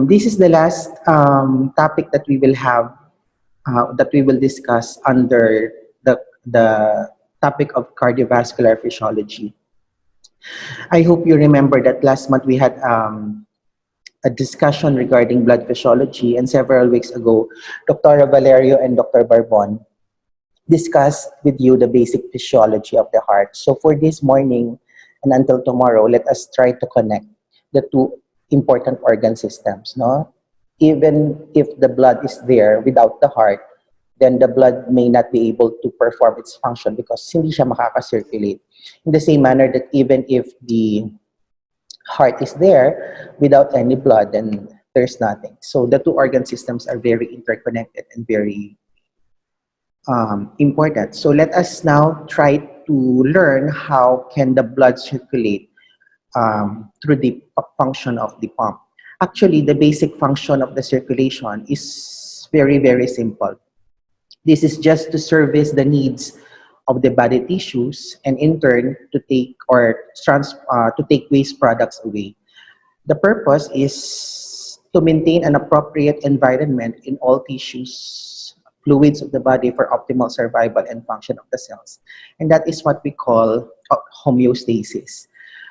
This is the last topic that we will discuss under the topic of cardiovascular physiology. I hope you remember that last month we had a discussion regarding blood physiology, and several weeks ago, Dr. Valerio and Dr. Barbon discussed with you the basic physiology of the heart. So for this morning and until tomorrow, let us try to connect the two important organ systems. No, even if the blood is there without the heart, then the blood may not be able to perform its function because hindi siya makaka-circulate. In the same manner that even if the heart is there without any blood, then there's nothing. So the two organ systems are very interconnected and very important. So let us now try to learn how can the blood circulate through the function of the pump. Actually, the basic function of the circulation is very, very simple. This is just to service the needs of the body tissues and in turn to take waste products away. The purpose is to maintain an appropriate environment in all tissues, fluids of the body for optimal survival and function of the cells. And that is what we call homeostasis.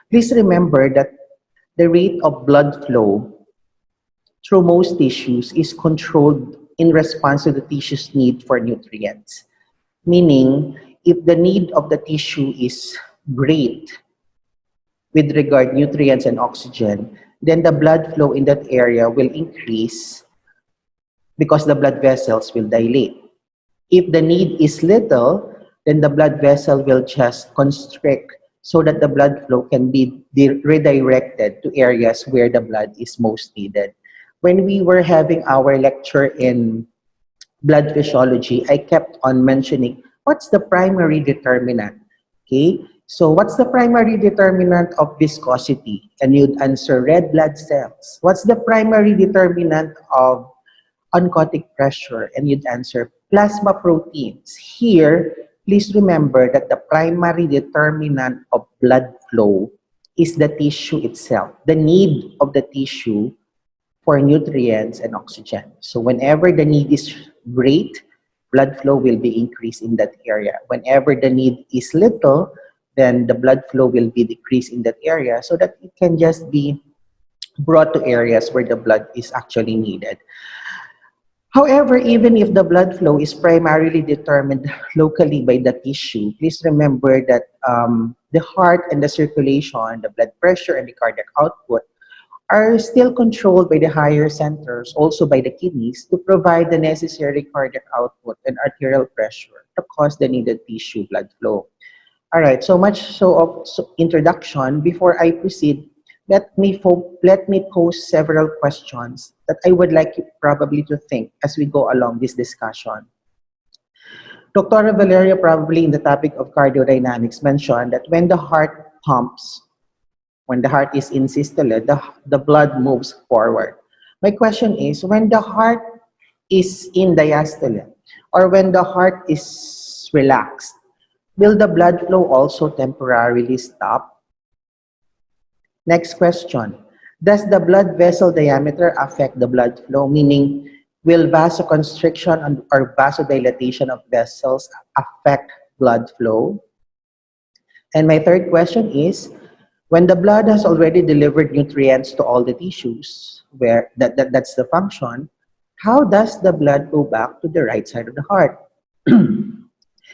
Please remember that the rate of blood flow through most tissues is controlled in response to the tissue's need for nutrients. Meaning, if the need of the tissue is great with regard nutrients and oxygen, then the blood flow in that area will increase because the blood vessels will dilate. If the need is little, then the blood vessel will just constrict so that the blood flow can be redirected to areas where the blood is most needed. When we were having our lecture in blood physiology, I kept on mentioning what's the primary determinant. Okay, so what's the primary determinant of viscosity? And you'd answer red blood cells. What's the primary determinant of oncotic pressure? And you'd answer plasma proteins. Here, please remember that the primary determinant of blood flow is the tissue itself, the need of the tissue for nutrients and oxygen. So whenever the need is great, blood flow will be increased in that area. Whenever the need is little, then the blood flow will be decreased in that area so that it can just be brought to areas where the blood is actually needed. However, even if the blood flow is primarily determined locally by the tissue, please remember that the heart and the circulation, the blood pressure and the cardiac output are still controlled by the higher centers, also by the kidneys, to provide the necessary cardiac output and arterial pressure to cause the needed tissue blood flow. All right, so much so of introduction. Before I proceed, let me pose several questions that I would like you probably to think as we go along this discussion. Dr. Valeria, probably in the topic of cardiodynamics, mentioned that when the heart pumps, when the heart is in systole, the blood moves forward. My question is, when the heart is in diastole, or when the heart is relaxed, will the blood flow also temporarily stop? Next question. Does the blood vessel diameter affect the blood flow? Meaning, will vasoconstriction or vasodilatation of vessels affect blood flow? And my third question is, when the blood has already delivered nutrients to all the tissues, where that's the function, how does the blood go back to the right side of the heart?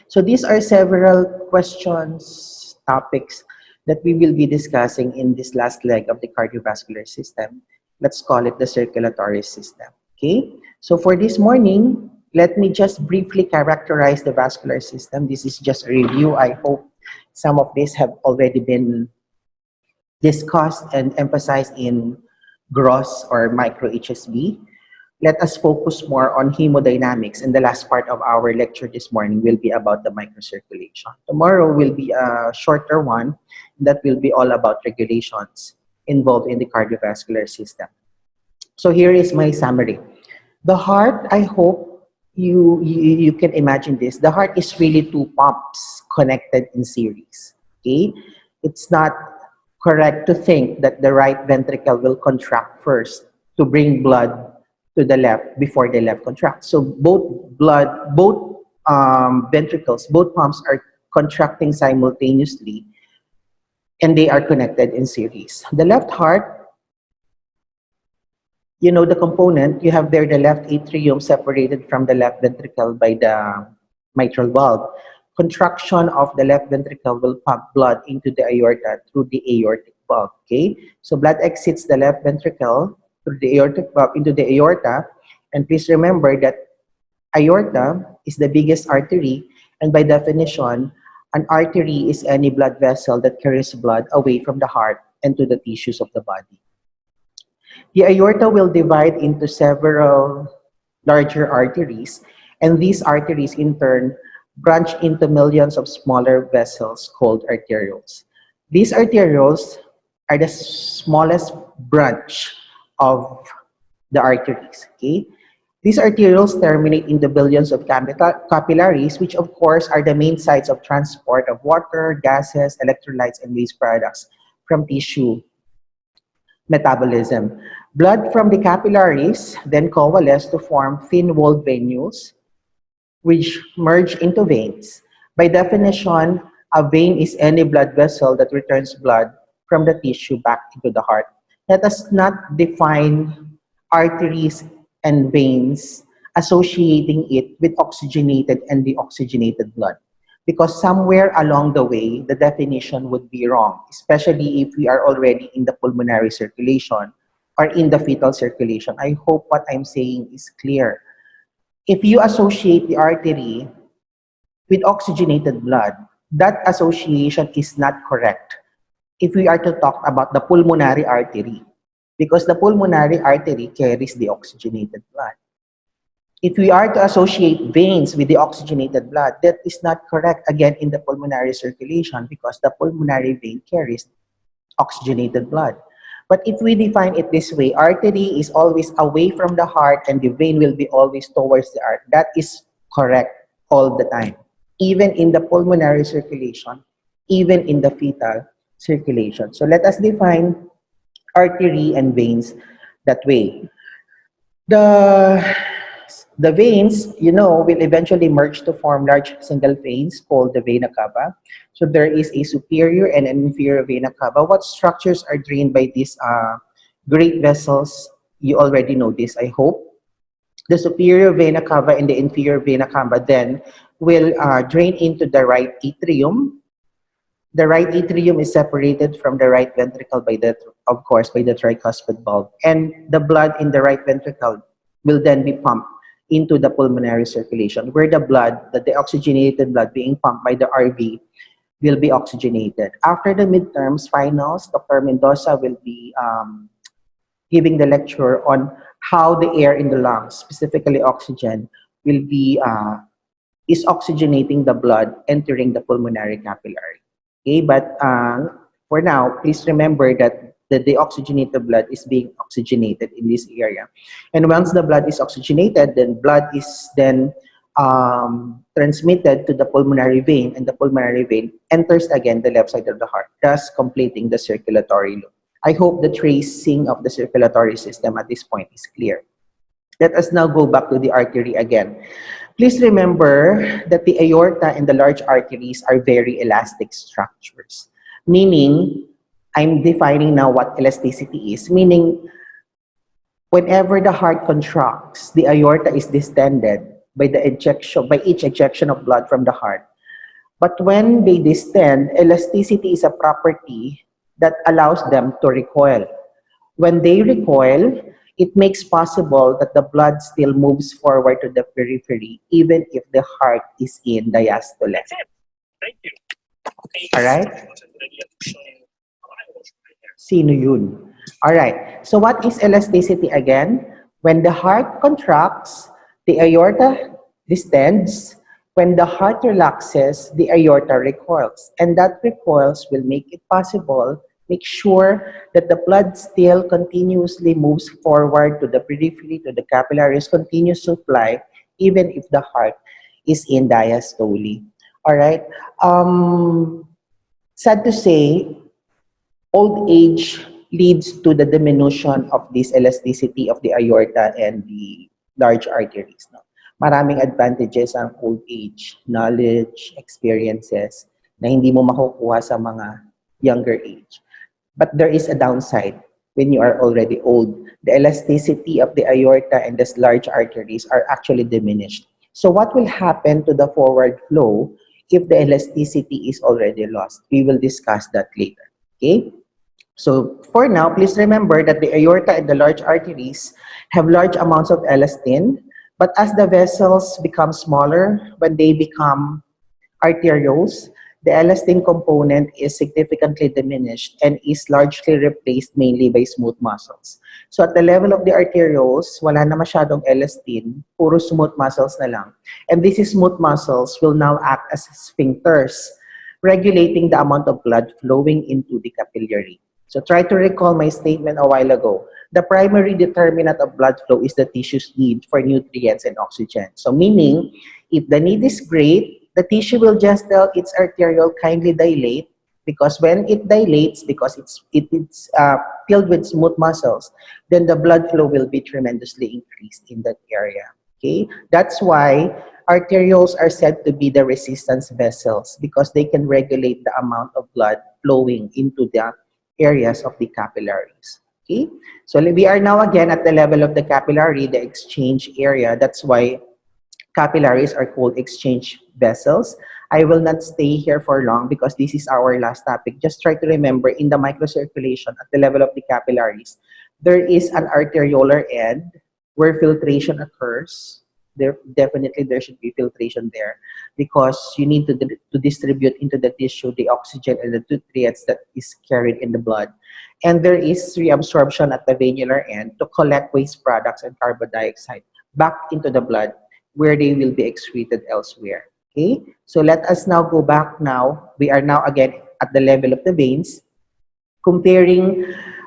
So these are several questions, topics that we will be discussing in this last leg of the cardiovascular system. Let's call it the circulatory system. Okay? So for this morning, let me just briefly characterize the vascular system. This is just a review. I hope some of these have already been discussed and emphasized in gross or micro HSV. Let us focus more on hemodynamics, and the last part of our lecture this morning will be about the microcirculation. Tomorrow will be a shorter one that will be all about regulations involved in the cardiovascular system. So here is my summary. The heart, I hope you can imagine this. The heart is really two pumps connected in series. Okay? It's not correct to think that the right ventricle will contract first to bring blood to the left before the left contracts. So both ventricles, both pumps are contracting simultaneously, and they are connected in series. The left heart, you know the component, you have there the left atrium separated from the left ventricle by the mitral valve. Contraction of the left ventricle will pump blood into the aorta through the aortic valve. Okay, so blood exits the left ventricle through the aortic valve into the aorta, and please remember that aorta is the biggest artery, and by definition, an artery is any blood vessel that carries blood away from the heart and to the tissues of the body. The aorta will divide into several larger arteries, and these arteries in turn branch into millions of smaller vessels called arterioles. These arterioles are the smallest branch of the arteries. Okay? These arterioles terminate in the billions of capillaries, which of course are the main sites of transport of water, gases, electrolytes, and waste products from tissue metabolism. Blood from the capillaries then coalesce to form thin-walled venules, which merge into veins. By definition, a vein is any blood vessel that returns blood from the tissue back into the heart. Let us not define arteries and veins associating it with oxygenated and deoxygenated blood, because somewhere along the way the definition would be wrong, especially if we are already in the pulmonary circulation or in the fetal circulation. I hope what I'm saying is clear. If you associate the artery with oxygenated blood, that association is not correct if we are to talk about the pulmonary artery, because the pulmonary artery carries the oxygenated blood. If we are to associate veins with the oxygenated blood, that is not correct again in the pulmonary circulation, because the pulmonary vein carries oxygenated blood. But if we define it this way, artery is always away from the heart and the vein will be always towards the heart. That is correct all the time, even in the pulmonary circulation, even in the fetal circulation. So let us define artery and veins that way. The the veins, you know, will eventually merge to form large single veins called the vena cava. So there is a superior and an inferior vena cava. What structures are drained by these great vessels? You already know this, I hope. The superior vena cava and the inferior vena cava then will drain into the right atrium. The right atrium is separated from the right ventricle by the, of course, by the tricuspid valve. And the blood in the right ventricle will then be pumped into the pulmonary circulation, where the blood, the deoxygenated blood being pumped by the RV, will be oxygenated. After the midterms, finals, Dr. Mendoza will be giving the lecture on how the air in the lungs, specifically oxygen, will be is oxygenating the blood entering the pulmonary capillary. Okay, but for now, please remember that the deoxygenated blood is being oxygenated in this area. And once the blood is oxygenated, then blood is then transmitted to the pulmonary vein, and the pulmonary vein enters again the left side of the heart, thus completing the circulatory loop. I hope the tracing of the circulatory system at this point is clear. Let us now go back to the artery again. Please remember that the aorta and the large arteries are very elastic structures. Meaning, I'm defining now what elasticity is. Meaning, whenever the heart contracts, the aorta is distended by the ejection, by each ejection of blood from the heart. But when they distend, elasticity is a property that allows them to recoil. When they recoil, it makes possible that the blood still moves forward to the periphery, even if the heart is in diastole. Alright? Sino yun? Alright. So what is elasticity again? When the heart contracts, the aorta distends. When the heart relaxes, the aorta recoils. And that recoils will make it possible, make sure that the blood still continuously moves forward to the periphery, to the capillaries, continuous supply, even if the heart is in diastole. All right. Sad to say, old age leads to the diminution of this elasticity of the aorta and the large arteries. No? Maraming advantages ang old age, knowledge, experiences na hindi mo makukuha sa mga younger age. But there is a downside when you are already old. The elasticity of the aorta and the large arteries are actually diminished. So what will happen to the forward flow if the elasticity is already lost? We will discuss that later. Okay? So for now, please remember that the aorta and the large arteries have large amounts of elastin, but as the vessels become smaller, when they become arterioles, the elastin component is significantly diminished and is largely replaced mainly by smooth muscles. So at the level of the arterioles, wala na masyadong elastin, puro smooth muscles na lang. And these smooth muscles will now act as sphincters, regulating the amount of blood flowing into the capillary. So try to recall my statement a while ago. The primary determinant of blood flow is the tissue's need for nutrients and oxygen. So meaning, if the need is great, the tissue will just tell its arteriole kindly dilate, because when it dilates, because it's filled with smooth muscles, then the blood flow will be tremendously increased in that area. Okay, that's why arterioles are said to be the resistance vessels, because they can regulate the amount of blood flowing into the areas of the capillaries. Okay, so we are now again at the level of the capillary, the exchange area. That's why capillaries are called exchange vessels. I will not stay here for long because this is our last topic. Just try to remember, in the microcirculation at the level of the capillaries, there is an arteriolar end where filtration occurs. Definitely there should be filtration there, because you need to distribute into the tissue the oxygen and the nutrients that is carried in the blood. And there is reabsorption at the venular end to collect waste products and carbon dioxide back into the blood, where they will be excreted elsewhere. Okay, so let us now go back now. We are now again at the level of the veins, comparing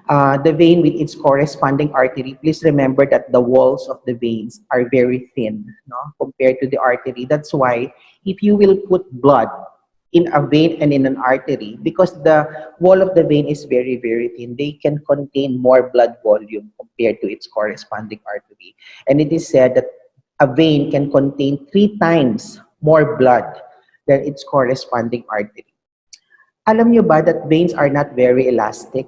the vein with its corresponding artery. Please remember that the walls of the veins are very thin, no, compared to the artery. That's why if you will put blood in a vein and in an artery, because the wall of the vein is very, very thin, they can contain more blood volume compared to its corresponding artery. And it is said that a vein can contain 3 times more blood than its corresponding artery. Alam nyo ba that veins are not very elastic?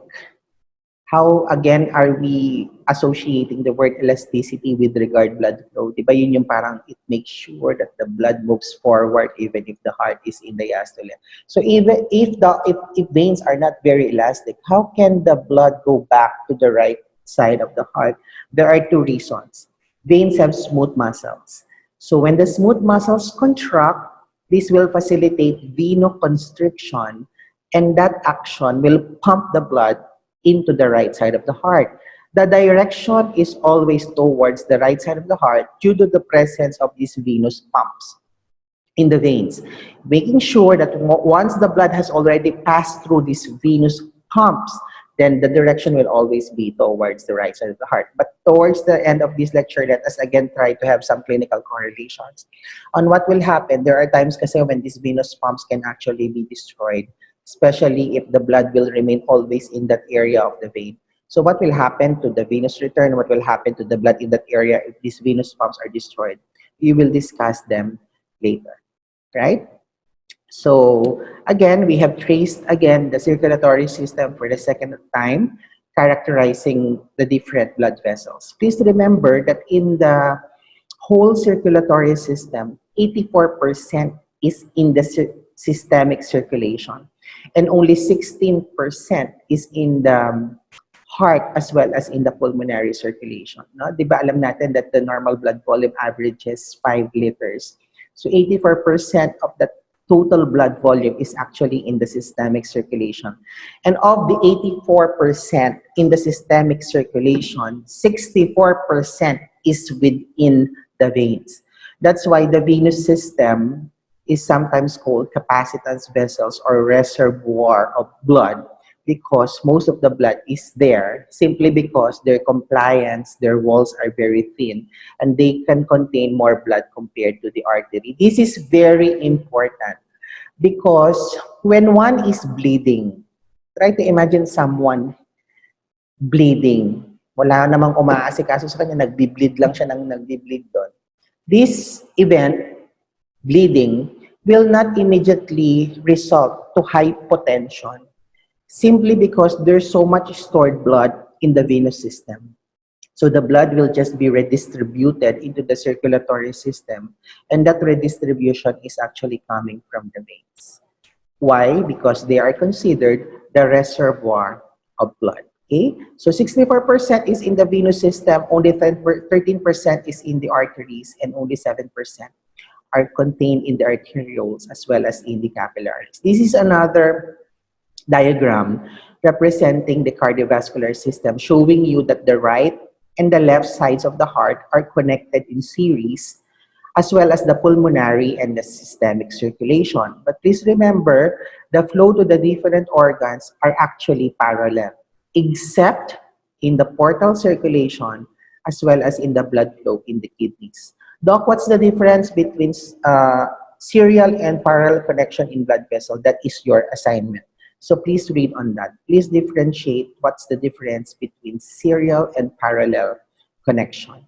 How, again, are we associating the word elasticity with regard blood flow? Diba yun yung parang it makes sure that the blood moves forward even if the heart is in diastole. So even if veins are not very elastic, how can the blood go back to the right side of the heart? There are 2 reasons. Veins have smooth muscles. So when the smooth muscles contract, this will facilitate venoconstriction, and that action will pump the blood into the right side of the heart. The direction is always towards the right side of the heart due to the presence of these venous pumps in the veins, making sure that once the blood has already passed through these venous pumps, then the direction will always be towards the right side of the heart. But towards the end of this lecture, let us again try to have some clinical correlations on what will happen. There are times kasi when these venous pumps can actually be destroyed, especially if the blood will remain always in that area of the vein. So what will happen to the venous return? What will happen to the blood in that area if these venous pumps are destroyed? We will discuss them later, right? So again, we have traced again the circulatory system for the second time, characterizing the different blood vessels. Please remember that in the whole circulatory system, 84% is in the systemic circulation, and only 16% is in the heart as well as in the pulmonary circulation. No? Di ba alam natin that the normal blood volume averages 5 liters. So 84% of the total blood volume is actually in the systemic circulation. And of the 84% in the systemic circulation, 64% is within the veins. That's why the venous system is sometimes called capacitance vessels or reservoir of blood, because most of the blood is there simply because their compliance, their walls are very thin, and they can contain more blood compared to the artery. This is very important because when one is bleeding, try to imagine someone bleeding. Wala namang umaasikaso sa kanya, nagbi-bleed lang siya ng nagbi-bleed doon. This event, bleeding, will not immediately result to hypotension simply because there's so much stored blood in the venous system. So the blood will just be redistributed into the circulatory system, and that redistribution is actually coming from the veins. Why? Because they are considered the reservoir of blood. Okay? So 64% is in the venous system, only 13% is in the arteries, and only 7% are contained in the arterioles as well as in the capillaries. This is another diagram representing the cardiovascular system, showing you that the right and the left sides of the heart are connected in series, as well as the pulmonary and the systemic circulation. But please remember, the flow to the different organs are actually parallel, except in the portal circulation as well as in the blood flow in the kidneys. Doc, what's the difference between serial and parallel connection in blood vessel? That is your assignment. So please read on that. Please differentiate what's the difference between serial and parallel connection.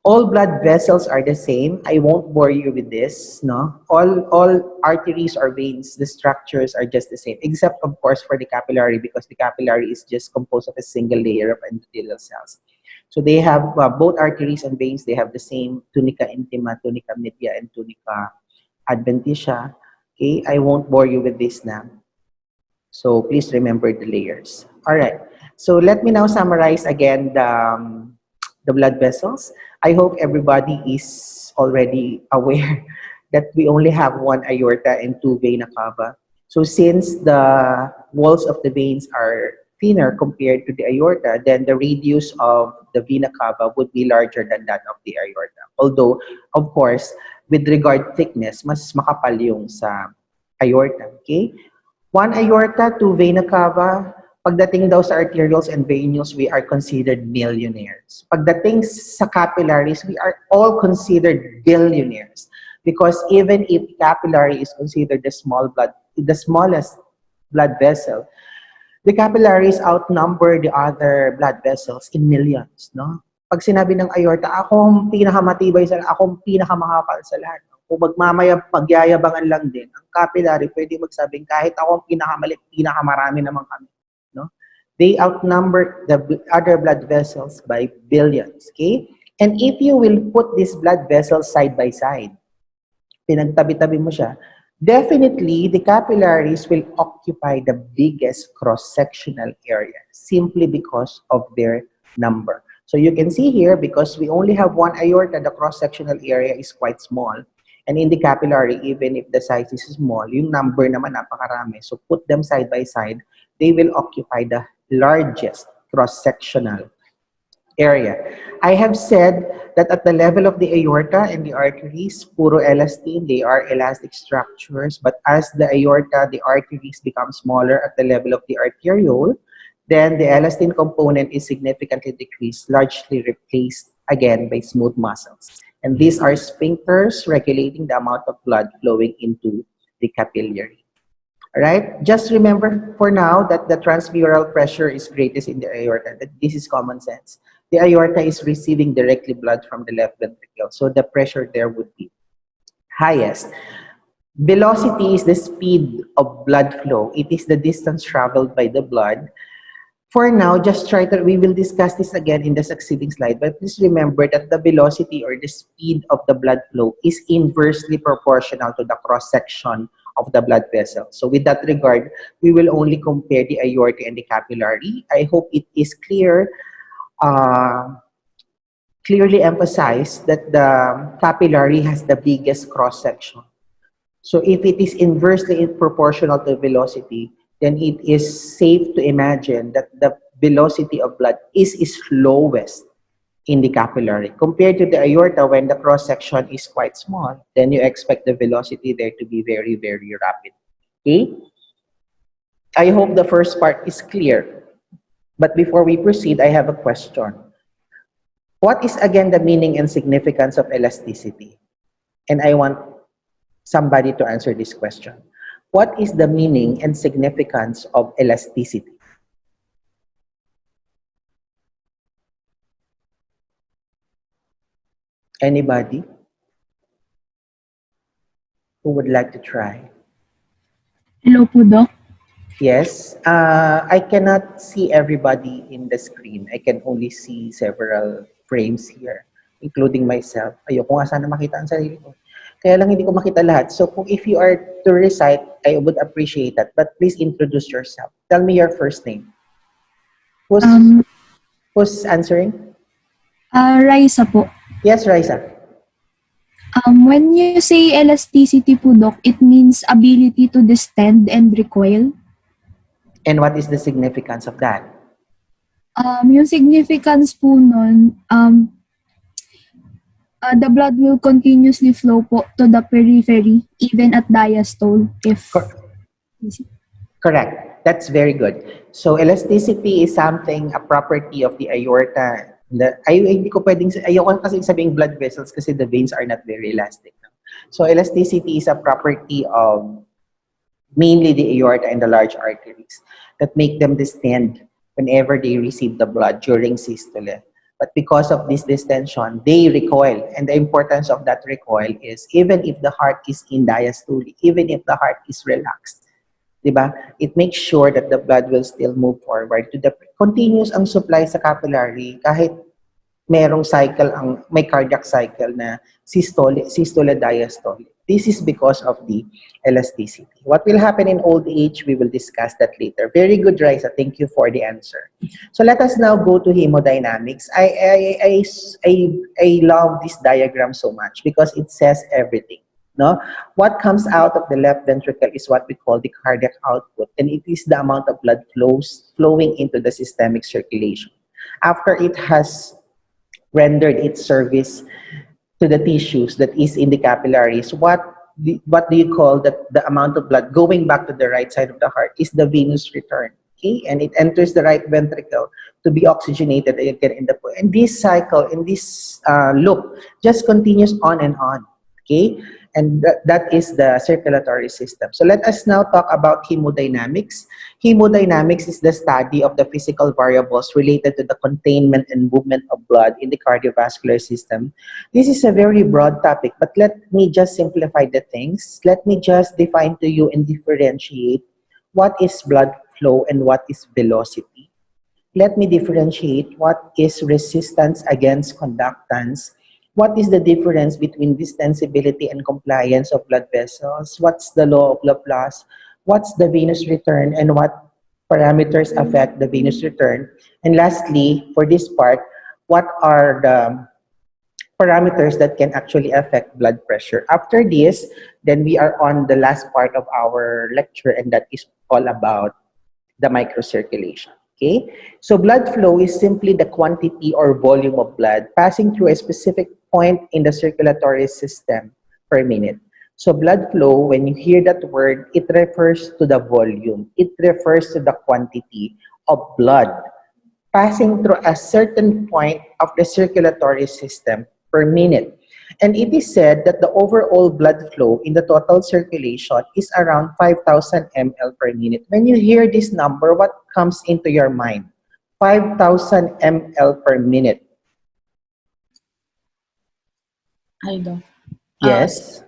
All blood vessels are the same. I won't bore you with this, no? All arteries or veins, the structures are just the same, except of course for the capillary, because the capillary is just composed of a single layer of endothelial cells. So they have both arteries and veins, they have the same tunica intima, tunica media, and tunica adventitia. Okay, I won't bore you with this now. So please remember the layers. All right. So let me now summarize again the blood vessels. I hope everybody is already aware that we only have one aorta and two vena cava. So since the walls of the veins are thinner compared to the aorta, then the radius of the vena cava would be larger than that of the aorta. Although, of course, with regard thickness, mas makapal yung sa aorta. Okay? One aorta, two vena cava. Pagdating daw sa arterioles and venules, we are considered millionaires. Pagdating sa capillaries, we are all considered billionaires. Because even if capillary is considered the smallest blood vessel, the capillaries outnumber the other blood vessels in millions, no? Pag sinabi ng aorta, akong pinakamatibay sa akong pinakamahapal sa lahat. Kung pagyayabangan lang din, ang capillary pwede magsabing kahit akong pinakamalit, pinakamarami naman kami, no? They outnumber the other blood vessels by billions, okay? And if you will put these blood vessels side by side, pinagtabi-tabi mo siya, definitely the capillaries will occupy the biggest cross-sectional area simply because of their number. So you can see here, because we only have one aorta, the cross-sectional area is quite small. And in the capillary, even if the size is small, yung number naman napakarami. So put them side by side, they will occupy the largest cross-sectional area. I have said that at the level of the aorta and the arteries, puro elastin, they are elastic structures. But as the aorta, the arteries become smaller at the level of the arteriole, then the elastin component is significantly decreased, largely replaced again by smooth muscles. And these are sphincters regulating the amount of blood flowing into the capillary. All right, just remember for now that the transmural pressure is greatest in the aorta. This is common sense. The aorta is receiving directly blood from the left ventricle, so the pressure there would be highest. Velocity is the speed of blood flow. It is the distance traveled by the blood. For now, just try to, we will discuss this again in the succeeding slide, but please remember that the velocity or the speed of the blood flow is inversely proportional to the cross-section of the blood vessel. So with that regard, we will only compare the aorta and the capillary. I hope it is clearly emphasized that the capillary has the biggest cross-section. So if it is inversely proportional to velocity, then it is safe to imagine that the velocity of blood is slowest in the capillary. Compared to the aorta, when the cross-section is quite small, then you expect the velocity there to be very, very rapid. Okay? I hope the first part is clear. But before we proceed, I have a question. What is again the meaning and significance of elasticity? And I want somebody to answer this question. What is the meaning and significance of elasticity? Anybody who would like to try? Hello po, Doc. Yes, I cannot see everybody in the screen. I can only see several frames here, including myself. Ayoko nga sana makita ang sarili ko. Kaya lang hindi ko makita lahat. So kung if you are to recite, I would appreciate that. But please introduce yourself. Tell me your first name. Who's, Um, who's answering? Raisa po. Yes, Raisa. When you say elasticity po, Doc, it means ability to distend and recoil. And what is the significance of that? Yung significance po nun, the blood will continuously flow po to the periphery, even at diastole, if... Cor- Correct. That's very good. So elasticity is something, a property of the aorta. Hindi ko pwedeng, ayoko kasi sabing blood vessels kasi the veins are not very elastic. No? So elasticity is a property of mainly the aorta and the large arteries that make them distend whenever they receive the blood during systole. But because of this distension, they recoil. And the importance of that recoil is even if the heart is in diastole, even if the heart is relaxed, diba? It makes sure that the blood will still move forward to the continuous ang supply sa capillary kahit merong cycle may cardiac cycle na systole diastole. This is because of the elasticity. What will happen in old age, we will discuss that later. Very good, Raisa. Thank you for the answer. So let us now go to hemodynamics. I love this diagram so much because it says everything. No? What comes out of the left ventricle is what we call the cardiac output, and it is the amount of blood flowing into the systemic circulation. After it has rendered its service to the tissues that is in the capillaries, what do you call the amount of blood going back to the right side of the heart is the venous return. Okay, and it enters the right ventricle to be oxygenated again in the and this cycle in this loop just continues on and on. Okay, and that is the circulatory system. So let us now talk about hemodynamics. Hemodynamics is the study of the physical variables related to the containment and movement of blood in the cardiovascular system. This is a very broad topic, but let me just simplify the things. Let me just define to you and differentiate what is blood flow and what is velocity. Let me differentiate what is resistance against conductance. What is the difference between distensibility and compliance of blood vessels? What's the law of Laplace? What's the venous return and what parameters affect the venous return? And lastly, for this part, what are the parameters that can actually affect blood pressure? After this, then we are on the last part of our lecture, and that is all about the microcirculation. Okay, so blood flow is simply the quantity or volume of blood passing through a specific point in the circulatory system per minute. So blood flow, when you hear that word, it refers to the volume. It refers to the quantity of blood passing through a certain point of the circulatory system per minute. And it is said that the overall blood flow in the total circulation is around 5,000 ml per minute. When you hear this number, what comes into your mind? 5,000 ml per minute. Idol. Yes?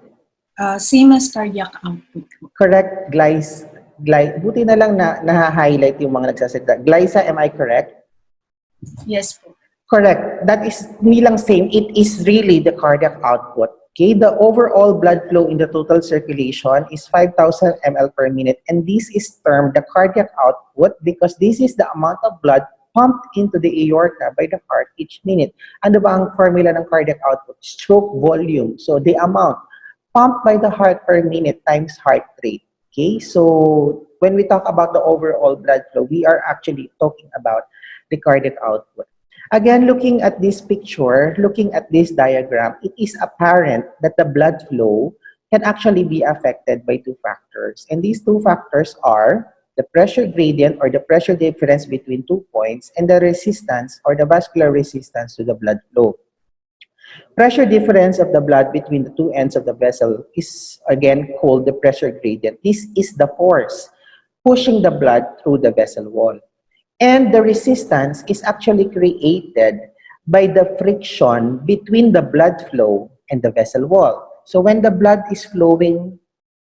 Same as cardiac output. Correct, buti na lang na-highlight yung mga nagsasalita. Glyza, am I correct? Yes po. Correct. That is hindi lang same. It is really the cardiac output. Okay, the overall blood flow in the total circulation is 5,000 ml per minute, and this is termed the cardiac output because this is the amount of blood pumped into the aorta by the heart each minute. Ano ba ang formula ng cardiac output? Stroke volume. So the amount pumped by the heart per minute times heart rate. Okay, so when we talk about the overall blood flow, we are actually talking about the cardiac output. Again, looking at this picture, looking at this diagram, it is apparent that the blood flow can actually be affected by two factors. And these two factors are the pressure gradient or the pressure difference between 2 points and the resistance or the vascular resistance to the blood flow. Pressure difference of the blood between the two ends of the vessel is again called the pressure gradient. This is the force pushing the blood through the vessel wall. And the resistance is actually created by the friction between the blood flow and the vessel wall. So when the blood is flowing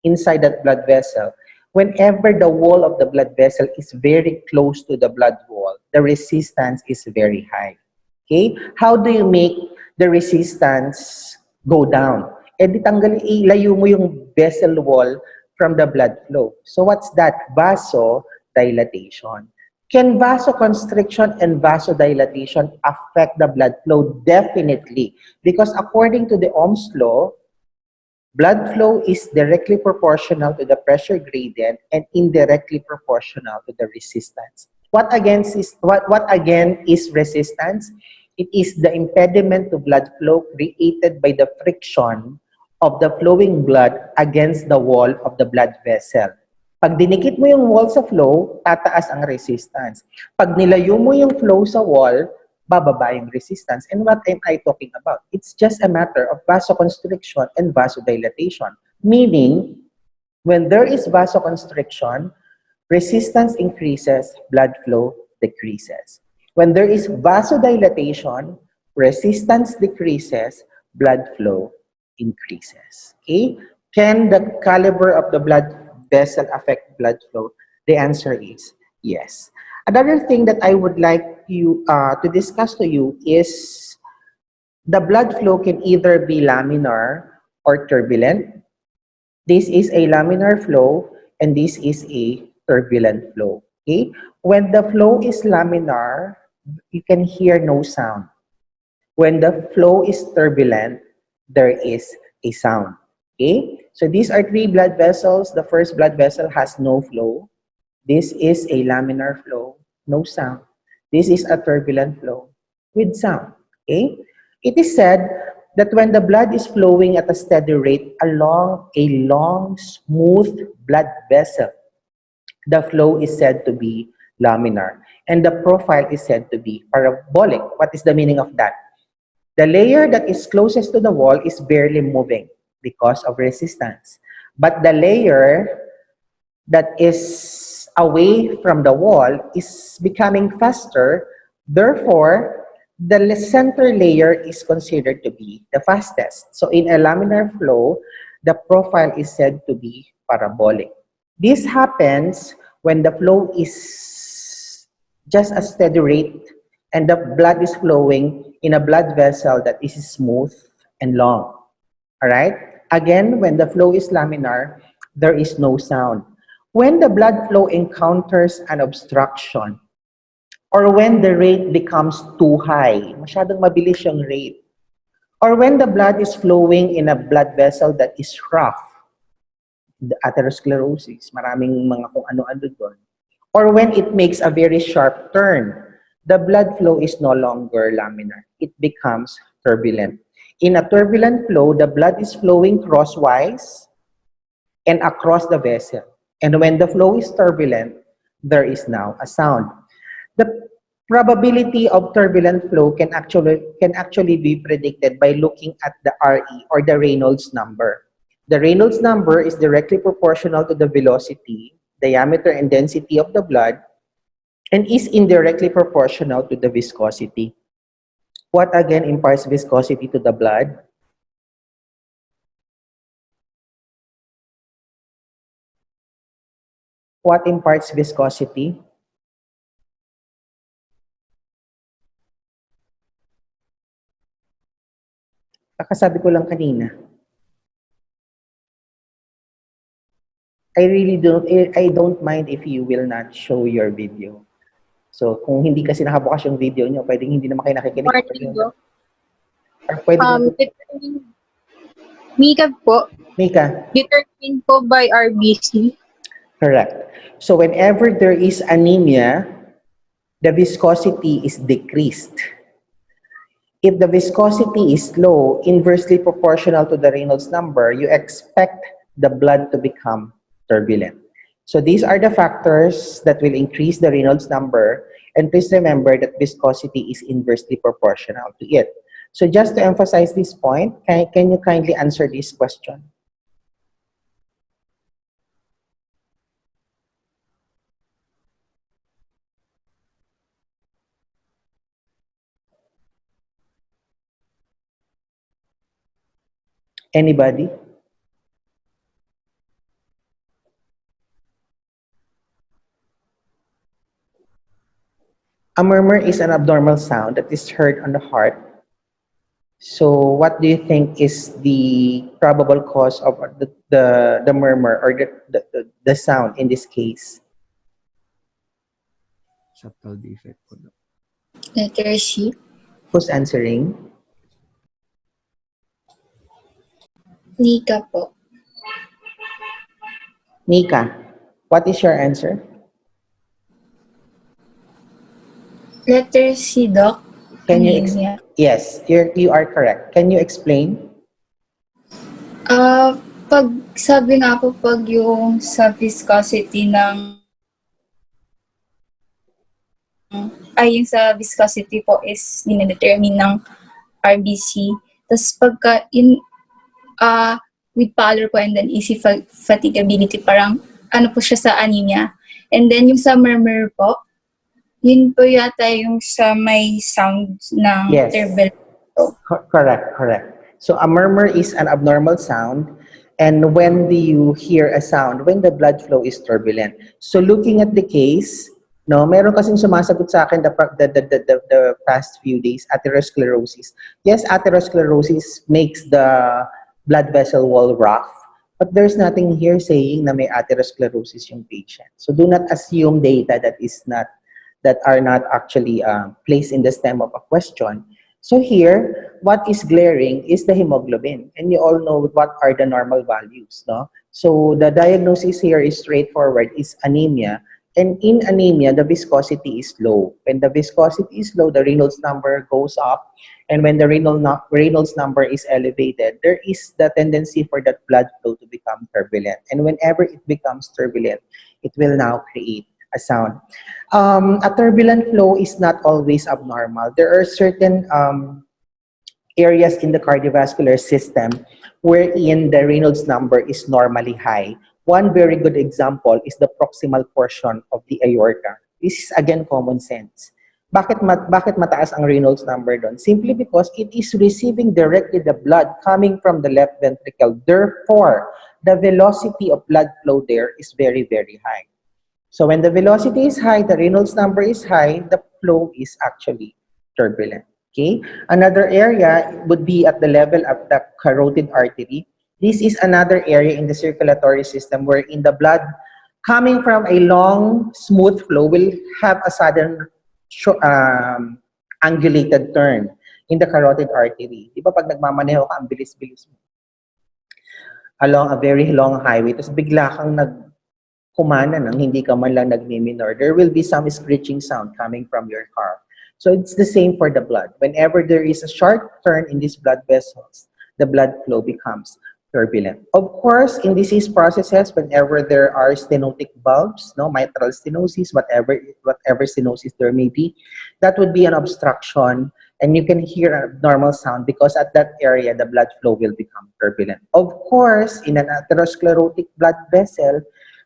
inside that blood vessel, whenever the wall of the blood vessel is very close to the blood wall, the resistance is very high. Okay? How do you make the resistance go down? Eh di ilayo mo yung vessel wall from the blood flow. So what's that? Vasodilatation. Can vasoconstriction and vasodilatation affect the blood flow? Definitely. Because according to the Ohm's law, blood flow is directly proportional to the pressure gradient and indirectly proportional to the resistance. What again is resistance? It is the impediment to blood flow created by the friction of the flowing blood against the wall of the blood vessel. Pag dinikit mo yung wall sa flow, tataas ang resistance. Pag nilayo mo yung flow sa wall, bababa yung resistance. And what am I talking about? It's just a matter of vasoconstriction and vasodilatation. Meaning, when there is vasoconstriction, resistance increases, blood flow decreases. When there is vasodilatation, resistance decreases, blood flow increases. Okay? Can the caliber of the blood vessel affect blood flow? The answer is yes. Another thing that I would like you to discuss to you is the blood flow can either be laminar or turbulent. This is a laminar flow and this is a turbulent flow. Okay? When the flow is laminar, you can hear no sound. When the flow is turbulent, there is a sound. Okay? So these are three blood vessels. The first blood vessel has no flow. This is a laminar flow, no sound. This is a turbulent flow with sound. Okay? It is said that when the blood is flowing at a steady rate along a long, smooth blood vessel, the flow is said to be laminar, and the profile is said to be parabolic. What is the meaning of that? The layer that is closest to the wall is barely moving because of resistance. But the layer that is away from the wall is becoming faster. Therefore, the center layer is considered to be the fastest. So in a laminar flow, the profile is said to be parabolic. This happens when the flow is just a steady rate and the blood is flowing in a blood vessel that is smooth and long. All right? Again, when the flow is laminar, there is no sound. When the blood flow encounters an obstruction, or when the rate becomes too high, masyadong mabilis yung rate, or when the blood is flowing in a blood vessel that is rough, the atherosclerosis, maraming mga kung ano-ano doon, or when it makes a very sharp turn, the blood flow is no longer laminar. It becomes turbulent. In a turbulent flow, the blood is flowing crosswise and across the vessel. And when the flow is turbulent, there is now a sound. The probability of turbulent flow can actually be predicted by looking at the RE, or the Reynolds number. The Reynolds number is directly proportional to the velocity, diameter, and density of the blood, and is indirectly proportional to the viscosity. What again imparts viscosity to the blood? What imparts viscosity? Kakasabi ko lang kanina. I don't mind if you will not show your video. So, kung hindi kasi nakabukas yung video nyo, pwedeng hindi naman kayo nakikinig. Morning, Doc. Or pwede Mika po. Mika. Determined po by RBC. Correct. So, whenever there is anemia, the viscosity is decreased. If the viscosity is low, inversely proportional to the Reynolds number, you expect the blood to become turbulent. So these are the factors that will increase the Reynolds number, and please remember that viscosity is inversely proportional to it. So just to emphasize this point, can you kindly answer this question? Anybody? A murmur is an abnormal sound that is heard on the heart. So what do you think is the probable cause of the murmur or the sound in this case? Subtle defect po, Doc. Letter C. Who's answering? Nika po. Nika, what is your answer? Letter C, Doc. Can you Anemia. yes, you are correct. Can you explain? Pag sabi nga po, pag yung sa viscosity ng yung sa viscosity po is dine-determine ng RBC. Tapos pagka with pallor po and then easy fatigability, parang ano po siya sa anemia. And then yung sa murmur po, yun po yata yung sa may sound ng Yes. turbulent. Correct. So a murmur is an abnormal sound, and when do you hear a sound? When the blood flow is turbulent. So looking at the case, no, meron kasing sumasagot sa akin the past few days, atherosclerosis. Yes, atherosclerosis makes the blood vessel wall rough, but there's nothing here saying na may atherosclerosis yung patient. So do not assume data that are not actually placed in the stem of a question. So here, what is glaring is the hemoglobin, and you all know what are the normal values, no? So the diagnosis here is straightforward, is anemia, and in anemia, the viscosity is low. When the viscosity is low, the Reynolds number goes up, and when the Reynolds number is elevated, there is the tendency for that blood flow to become turbulent, and whenever it becomes turbulent, it will now create a sound. A turbulent flow is not always abnormal. There are certain areas in the cardiovascular system wherein the Reynolds number is normally high. One very good example is the proximal portion of the aorta. This is again common sense. Bakit mataas ang Reynolds number doon? Simply because it is receiving directly the blood coming from the left ventricle. Therefore, the velocity of blood flow there is very, very high. So when the velocity is high, the Reynolds number is high, the flow is actually turbulent. Okay? Another area would be at the level of the carotid artery. This is another area in the circulatory system wherein the blood coming from a long, smooth flow will have a sudden angulated turn in the carotid artery. Di ba pag nagmamaneho ka, ang bilis-bilis mo along a very long highway, tapos bigla kang kumana nang hindi ka man lang nagmi-minor, there will be some screeching sound coming from your car. So it's the same for the blood. Whenever there is a sharp turn in these blood vessels, the blood flow becomes turbulent. Of course, in disease processes, whenever there are stenotic valves, no, mitral stenosis, whatever stenosis there may be, that would be an obstruction, and you can hear a abnormal sound because at that area, the blood flow will become turbulent. Of course, in an atherosclerotic blood vessel,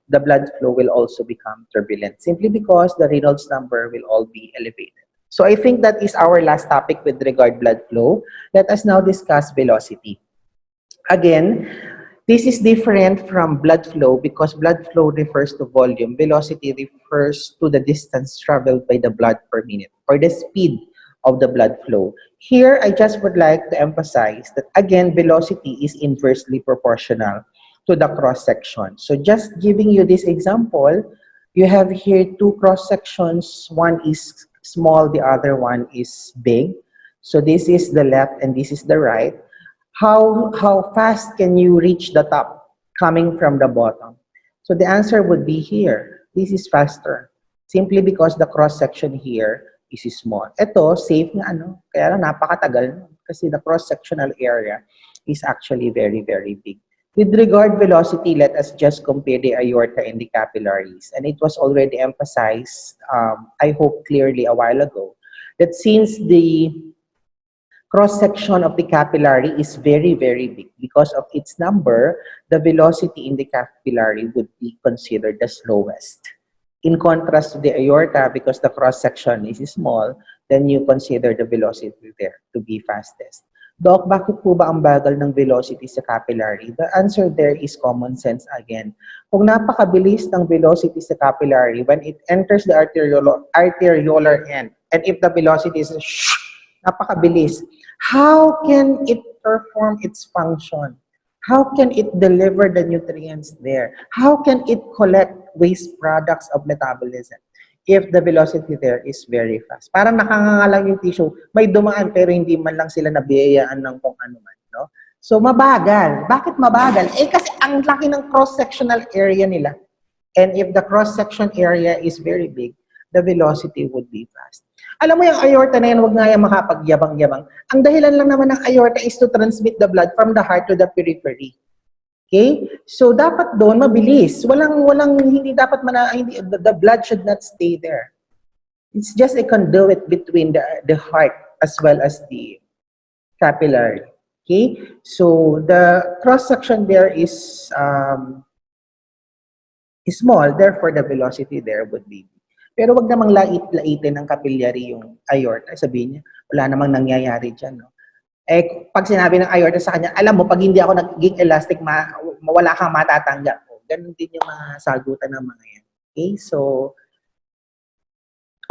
the blood flow will also become turbulent simply because the Reynolds number will all be elevated. So I think that is our last topic with regard blood flow. Let us now discuss velocity. Again, this is different from blood flow because blood flow refers to volume. Velocity refers to the distance traveled by the blood per minute or the speed of the blood flow. Here, I just would like to emphasize that again, velocity is inversely proportional to the cross-section. So just giving you this example, you have here two cross-sections. One is small, the other one is big. So this is the left and this is the right. How fast can you reach the top coming from the bottom? So the answer would be here. This is faster. Simply because the cross-section here is small. Ito, safe nga ano, kaya lang napakatagal kasi the cross-sectional area is actually very, very big. With regard velocity, let us just compare the aorta and the capillaries. And it was already emphasized, I hope clearly a while ago, that since the cross-section of the capillary is very, very big, because of its number, the velocity in the capillary would be considered the slowest. In contrast to the aorta, because the cross-section is small, then you consider the velocity there to be fastest. Doc, bakit po ba ang bagal ng velocity sa capillary? The answer there is common sense again. Kung napakabilis ng velocity sa capillary when it enters the arteriolar end, and if the velocity is napakabilis, how can it perform its function? How can it deliver the nutrients there? How can it collect waste products of metabolism if the velocity there is very fast? Parang nakangangalang yung tissue, may dumaan pero hindi man lang sila nabiyayaan ng kung ano man, no? So mabagal. Bakit mabagal? Eh kasi ang laki ng cross-sectional area nila. And if the cross-section area is very big, the velocity would be fast. Alam mo yung aorta na yan, huwag nga yan makapagyabang-yabang. Ang dahilan lang naman ng aorta is to transmit the blood from the heart to the periphery. Okay? So, dapat doon mabilis. Hindi dapat the blood should not stay there. It's just a conduit between the heart as well as the capillary. Okay? So, the cross-section there is small, therefore the velocity there would be. Pero wag namang lait-laitin ng capillary yung aorta. Sabihin niya, wala namang nangyayari dyan. No? Eh, pag sinabi ng aorta sa kanya, alam mo, pag hindi ako nagiging elastic, wala kang matatanggap. Ganun din yung mga sagutan ng mga yan. Okay? So,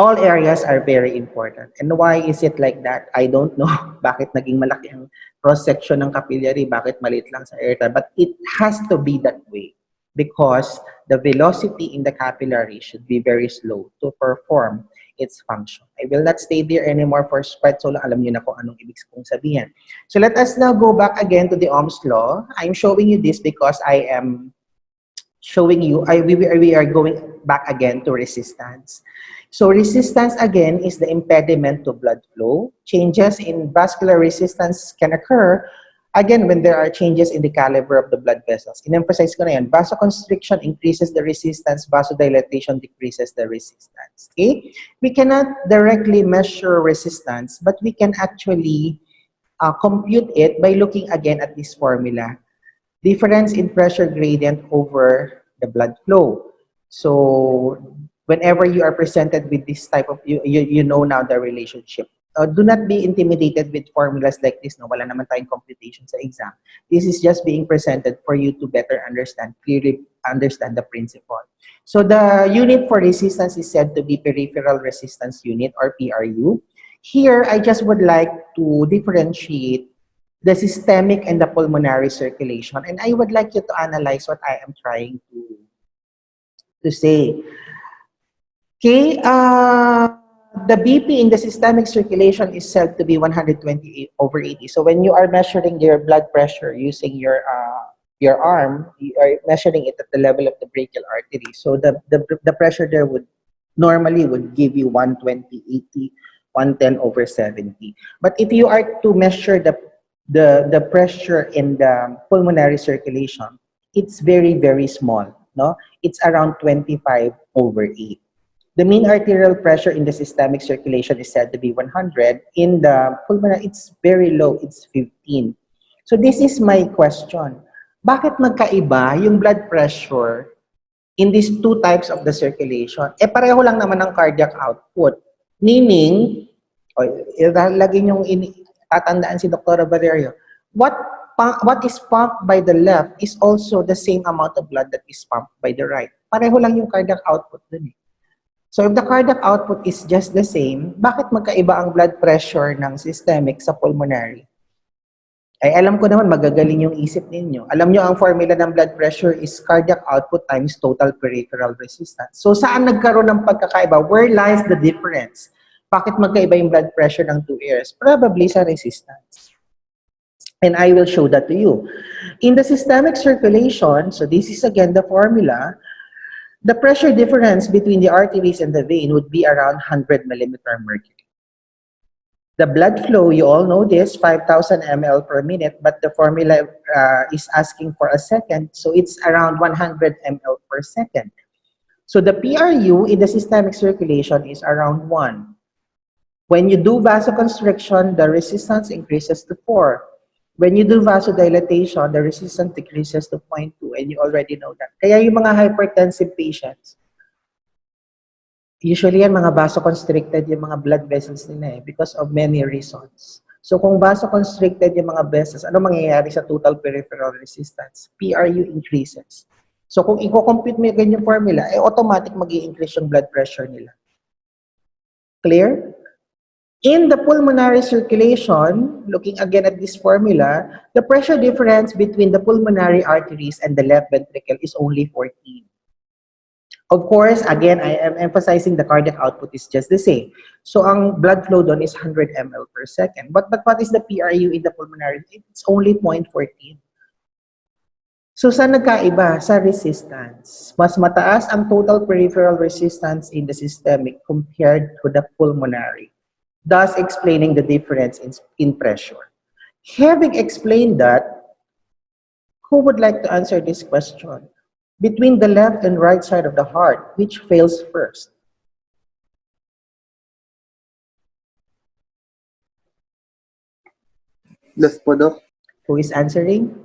all areas are very important. And why is it like that? I don't know. Bakit naging malaki ang cross-section ng capillary? Bakit maliit lang sa aorta? But it has to be that way. Because the velocity in the capillary should be very slow to perform its function. I will not stay there anymore for quite so long. Alam niyo na kung anong ibig kong sabihin. So let us now go back again to the Ohm's law. I'm showing you this because I am showing you, we are going back again to resistance. So resistance again is the impediment to blood flow. Changes in vascular resistance can occur again when there are changes in the caliber of the blood vessels. In-emphasize ko na yan, vasoconstriction increases the resistance, vasodilatation decreases the resistance. Okay? We cannot directly measure resistance, but we can actually compute it by looking again at this formula. Difference in pressure gradient over the blood flow. So, whenever you are presented with this type of, you know now the relationship. Do not be intimidated with formulas like this. No? Wala naman tayong computation sa exam. This is just being presented for you to better clearly understand the principle. So the unit for resistance is said to be peripheral resistance unit or PRU. Here, I just would like to differentiate the systemic and the pulmonary circulation. And I would like you to analyze what I am trying to say. Okay, the BP in the systemic circulation is said to be 128/80. So when you are measuring your blood pressure using your arm, you are measuring it at the level of the brachial artery. So the pressure there would normally give you 120/80, 110/70. But if you are to measure the pressure in the pulmonary circulation, it's very, very small. No, it's around 25/8. The mean arterial pressure in the systemic circulation is said to be 100. In the pulmonary, it's very low. It's 15. So this is my question. Bakit magkaiba yung blood pressure in these two types of the circulation? Eh, pareho lang naman ang cardiac output. Meaning, lagi niyong tatandaan si Dr. Valerio, what is pumped by the left is also the same amount of blood that is pumped by the right. Pareho lang yung cardiac output dun eh. So if the cardiac output is just the same, bakit magkaiba ang blood pressure ng systemic sa pulmonary? Ay alam ko naman magagaling yung isip ninyo. Alam nyo ang formula ng blood pressure is cardiac output times total peripheral resistance. So saan nagkaroon ng pagkakaiba? Where lies the difference? Bakit magkaiba yung blood pressure ng two areas? Probably sa resistance. And I will show that to you. In the systemic circulation, so this is again the formula, the pressure difference between the arteries and the vein would be around 100 millimeter mercury. The blood flow, you all know this, 5,000 ml per minute, but the formula is asking for a second, so it's around 100 ml per second. So the PRU in the systemic circulation is around 1. When you do vasoconstriction, the resistance increases to 4. When you do vasodilatation, the resistance decreases to 0.2, and you already know that. Kaya yung mga hypertensive patients, usually yan mga vasoconstricted yung mga blood vessels nila eh, because of many reasons. So kung vasoconstricted yung mga vessels, ano mangyayari sa total peripheral resistance? PRU increases. So kung i-compute mo yung ganyang formula, automatic mag-i-increase yung blood pressure nila. Clear? In the pulmonary circulation, looking again at this formula, the pressure difference between the pulmonary arteries and the left ventricle is only 14. Of course, again, I am emphasizing the cardiac output is just the same. So, ang blood flow doon is 100 ml per second. But what is the PRU in the pulmonary? It's only 0.14. So, saan nagkaiba? Sa resistance. Mas mataas ang total peripheral resistance in the systemic compared to the pulmonary, thus explaining the difference in pressure. Having explained that, who would like to answer this question? Between the left and right side of the heart, which fails first? Left po, Doc. Who is answering?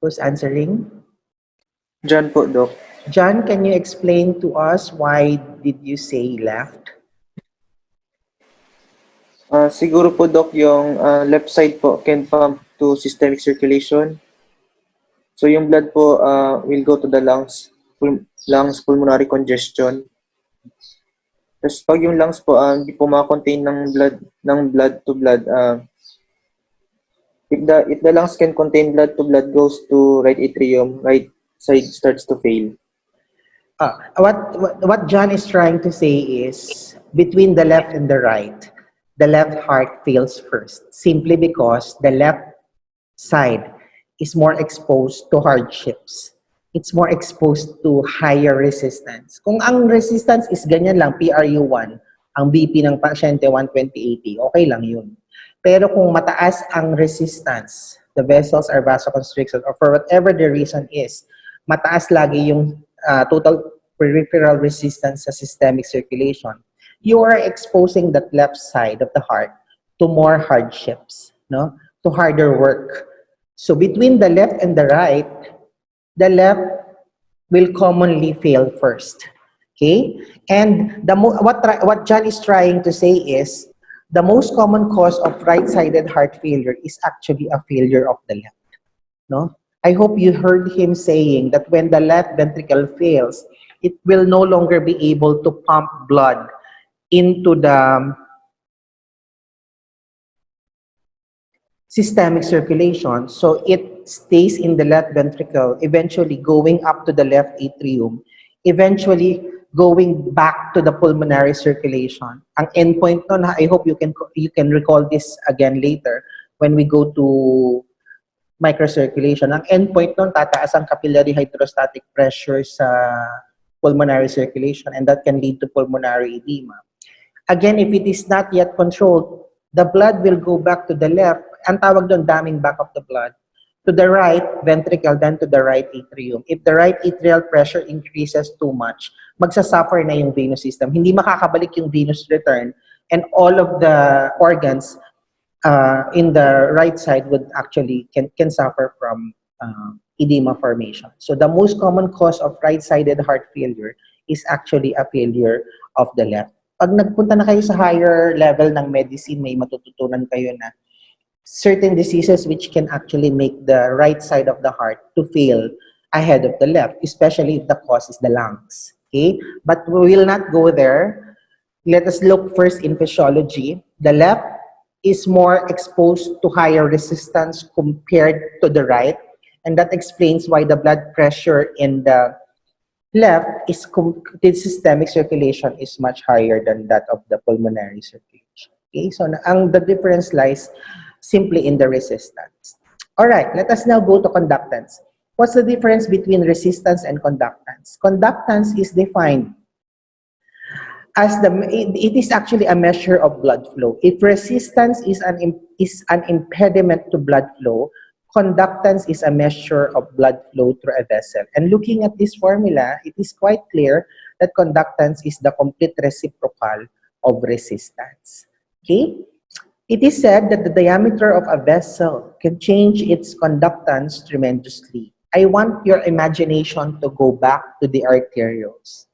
Who's answering? John po, Doc. John, can you explain to us why did you say left? Siguro po, Doc, yung left side po can pump to systemic circulation. So yung blood po will go to the lungs, pulmonary congestion. Tapos pag yung lungs po hindi po ma-contain ng blood to blood, if the lungs can contain blood to blood goes to right atrium, right side starts to fail. What John is trying to say is between the left and the right, the left heart fails first, simply because the left side is more exposed to hardships. It's more exposed to higher resistance. Kung ang resistance is ganyan lang, PRU1, ang BP ng pasyente 120/80, okay lang yun. Pero kung mataas ang resistance, the vessels are vasoconstricted, or for whatever the reason is, mataas lagi yung total peripheral resistance sa systemic circulation, you are exposing that left side of the heart to more hardships, no? To harder work. So between the left and the right, the left will commonly fail first. Okay? And what John is trying to say is the most common cause of right-sided heart failure is actually a failure of the left. No? I hope you heard him saying that when the left ventricle fails, it will no longer be able to pump blood into the systemic circulation. So it stays in the left ventricle, eventually going up to the left atrium, eventually going back to the pulmonary circulation. Ang endpoint nun, I hope you can recall this again later when we go to microcirculation. Ang endpoint nun, tataas ang capillary hydrostatic pressure sa pulmonary circulation, and that can lead to pulmonary edema. Again, if it is not yet controlled, the blood will go back to the left. Ang tawag doon, damming back of the blood. To the right ventricle, then to the right atrium. If the right atrial pressure increases too much, magsasuffer na yung venous system. Hindi makakabalik yung venous return, and all of the organs in the right side would actually can suffer from edema formation. So the most common cause of right-sided heart failure is actually a failure of the left. Pag nagpunta na kayo sa higher level ng medicine, may matututunan kayo na certain diseases which can actually make the right side of the heart to fail ahead of the left, especially if the cause is the lungs. Okay? But we will not go there. Let us look first in physiology. The left is more exposed to higher resistance compared to the right, and that explains why the blood pressure in the left is the systemic circulation is much higher than that of the pulmonary circulation. Okay, so the difference lies simply in the resistance. All right, let us now go to conductance. What's the difference between resistance and conductance? Conductance is defined as it is actually a measure of blood flow. If resistance is an impediment to blood flow, conductance is a measure of blood flow through a vessel. And looking at this formula, it is quite clear that conductance is the complete reciprocal of resistance. Okay? It is said that the diameter of a vessel can change its conductance tremendously. I want your imagination to go back to the arterioles.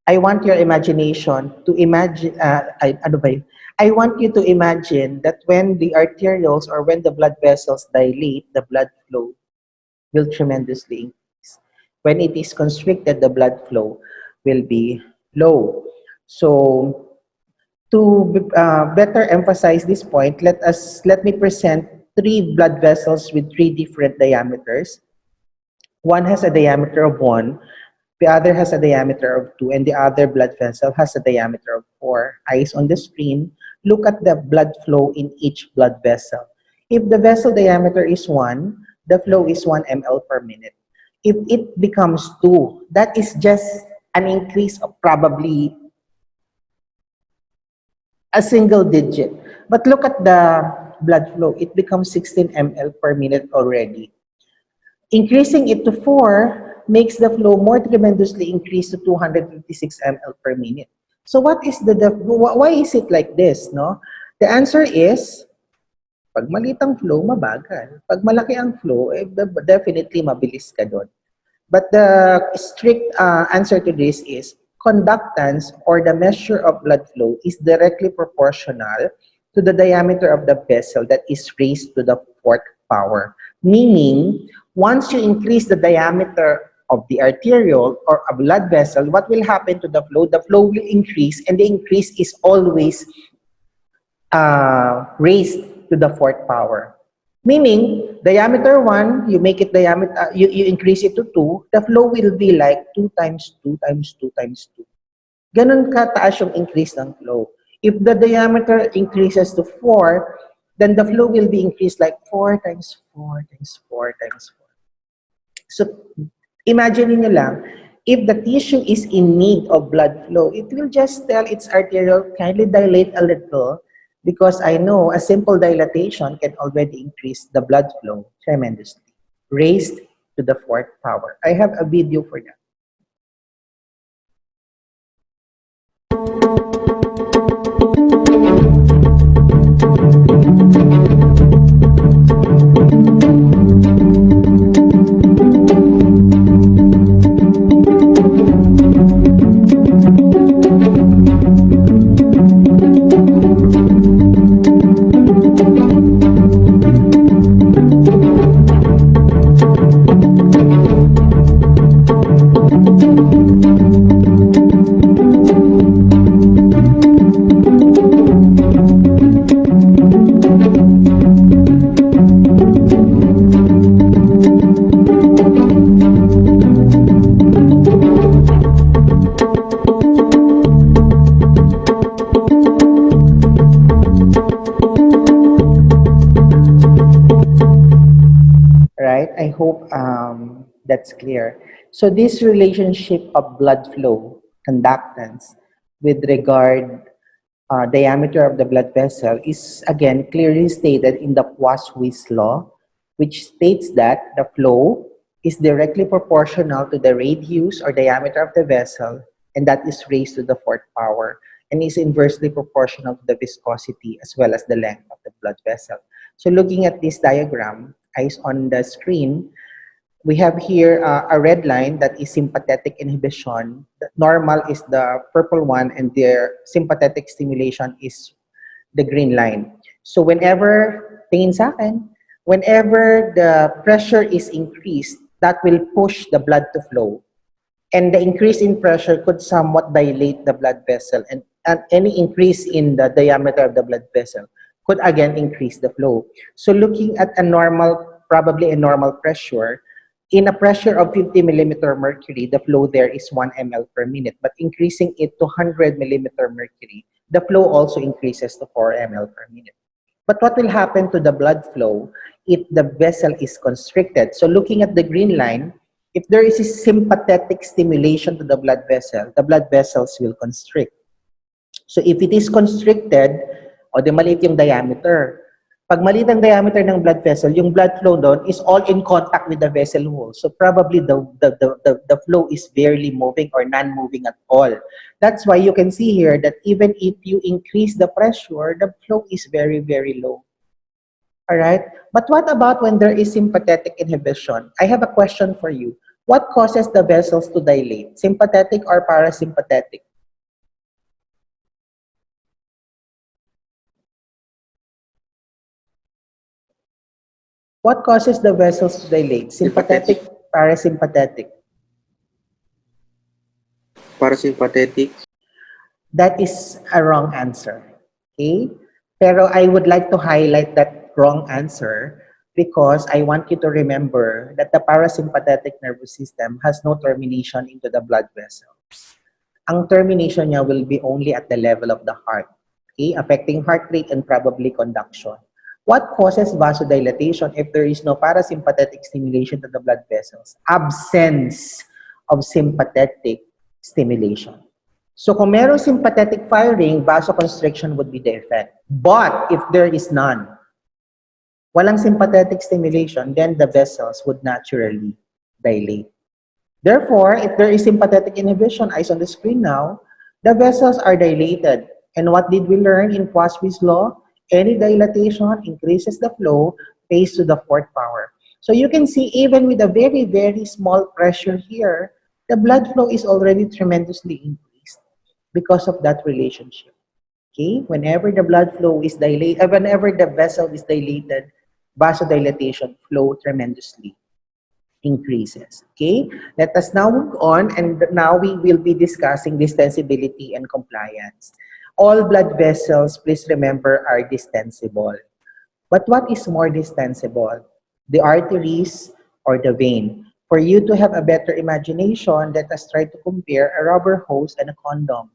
I want your imagination to imagine, ano ba yun? I want you to imagine that when the arterioles or when the blood vessels dilate, the blood flow will tremendously increase. When it is constricted, the blood flow will be low. So, to better emphasize this point, let me present three blood vessels with three different diameters. One has a diameter of 1, the other has a diameter of 2, and the other blood vessel has a diameter of 4. Eyes on the screen, look at the blood flow in each blood vessel. If the vessel diameter is 1, the flow is 1 ml per minute. If it becomes 2, that is just an increase of probably a single digit. But look at the blood flow, it becomes 16 ml per minute already. Increasing it to 4 makes the flow more tremendously increase to 256 ml per minute. So what is why is it like this, no? The answer is, pag maliit ang flow, mabagal. Pag malaki ang flow, definitely mabilis ka doon. But the strict answer to this is conductance, or the measure of blood flow, is directly proportional to the diameter of the vessel that is raised to the fourth power. Meaning, once you increase the diameter of the arteriole or a blood vessel, what will happen to the flow? The flow will increase, and the increase is always raised to the fourth power. Meaning, diameter 1, you make it diameter, you increase it to 2, the flow will be like 2 times 2 times 2 times 2. Ganun kataas yung increase ng flow. If the diameter increases to 4, then the flow will be increased like 4 times 4 times 4 times 4. So, imagine nyo lang, if the tissue is in need of blood flow, it will just tell its arteriole, kindly dilate a little, because I know a simple dilatation can already increase the blood flow tremendously, raised to the fourth power. I have a video for that. Right? I hope that's clear. So this relationship of blood flow, conductance, with regard diameter of the blood vessel is again clearly stated in the Poiseuille's law, which states that the flow is directly proportional to the radius or diameter of the vessel, and that is raised to the fourth power, and is inversely proportional to the viscosity as well as the length of the blood vessel. So looking at this diagram, eyes on the screen, we have here a red line that is sympathetic inhibition. The normal is the purple one, and their sympathetic stimulation is the green line. So whenever, tingin sa akin, whenever the pressure is increased, that will push the blood to flow. And the increase in pressure could somewhat dilate the blood vessel, and any increase in the diameter of the blood vessel could again increase the flow. So looking at a normal, probably a normal pressure, in a pressure of 50 millimeter mercury, the flow there is 1 ml per minute. But increasing it to 100 millimeter mercury, the flow also increases to 4 ml per minute. But what will happen to the blood flow if the vessel is constricted? So looking at the green line, if there is a sympathetic stimulation to the blood vessels will constrict. So if it is constricted, o di maliit yung diameter. Pag maliit ang diameter ng blood vessel, yung blood flow doon is all in contact with the vessel wall. So probably the flow is barely moving or non-moving at all. That's why you can see here that even if you increase the pressure, the flow is very, very low. All right? But what about when there is sympathetic inhibition? I have a question for you. What causes the vessels to dilate? Sympathetic or parasympathetic? What causes the vessels to dilate? Sympathetic, parasympathetic? Parasympathetic. That is a wrong answer. Okay? Pero I would like to highlight that wrong answer because I want you to remember that the parasympathetic nervous system has no termination into the blood vessels. Ang termination niya will be only at the level of the heart, okay? Affecting heart rate and probably conduction. What causes vasodilatation if there is no parasympathetic stimulation to the blood vessels? Absence of sympathetic stimulation. So kung meron sympathetic firing, vasoconstriction would be the effect. But if there is none, walang sympathetic stimulation, then the vessels would naturally dilate. Therefore, if there is sympathetic inhibition, eyes on the screen now, the vessels are dilated. And what did we learn in Poiseuille's law? Any dilatation increases the flow, pays to the fourth power. So you can see even with a very, very small pressure here, the blood flow is already tremendously increased because of that relationship. Okay? Whenever the blood flow is dilated, whenever the vessel is dilated, vasodilatation flow tremendously increases. Okay? Let us now move on, and now we will be discussing distensibility and compliance. All blood vessels, please remember, are distensible. But what is more distensible? The arteries or the vein? For you to have a better imagination, let us try to compare a rubber hose and a condom.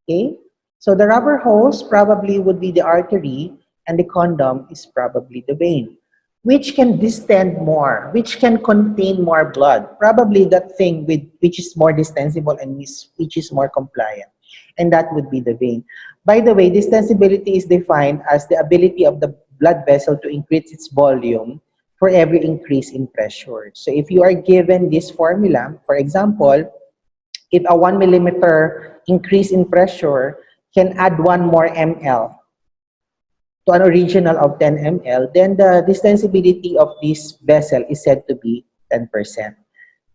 Okay? So the rubber hose probably would be the artery, and the condom is probably the vein. Which can distend more? Which can contain more blood? Probably that thing which is more distensible and which is more compliant. And that would be the vein. By the way, distensibility is defined as the ability of the blood vessel to increase its volume for every increase in pressure. So if you are given this formula, for example, if a 1 millimeter increase in pressure can add 1 more ml to an original of 10 ml, then the distensibility of this vessel is said to be 10%.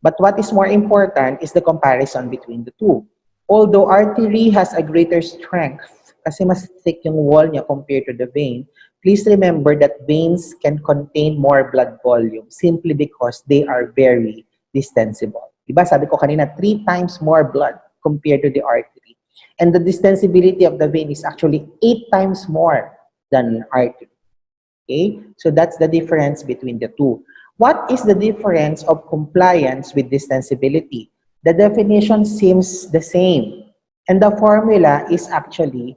But what is more important is the comparison between the two. Although artery has a greater strength, kasi mas thick yung wall niya compared to the vein, please remember that veins can contain more blood volume simply because they are very distensible. Diba? Sabi ko kanina, 3 times more blood compared to the artery. And the distensibility of the vein is actually 8 times more than artery. Okay? So that's the difference between the two. What is the difference of compliance with distensibility? The definition seems the same. And the formula is actually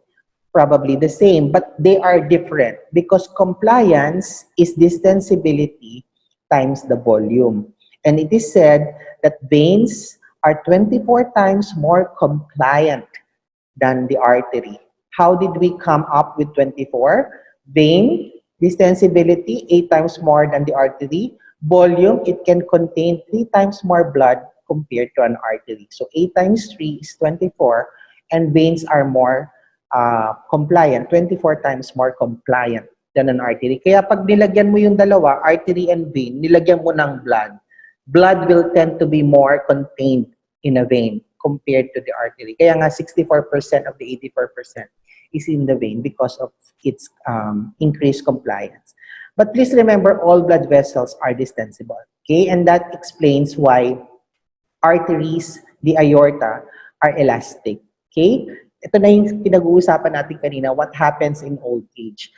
probably the same, but they are different because compliance is distensibility times the volume. And it is said that veins are 24 times more compliant than the artery. How did we come up with 24? Vein, distensibility, 8 times more than the artery. Volume, it can contain 3 times more blood compared to an artery. So 8 times 3 is 24, and veins are more compliant, 24 times more compliant than an artery. Kaya pag nilagyan mo yung dalawa, artery and vein, nilagyan mo ng blood, blood will tend to be more contained in a vein compared to the artery. Kaya nga 64% of the 84% is in the vein because of its increased compliance. But please remember, all blood vessels are distensible. Okay? And that explains why arteries, the aorta, are elastic. Okay? Ito na yung pinag-uusapan natin kanina, what happens in old age.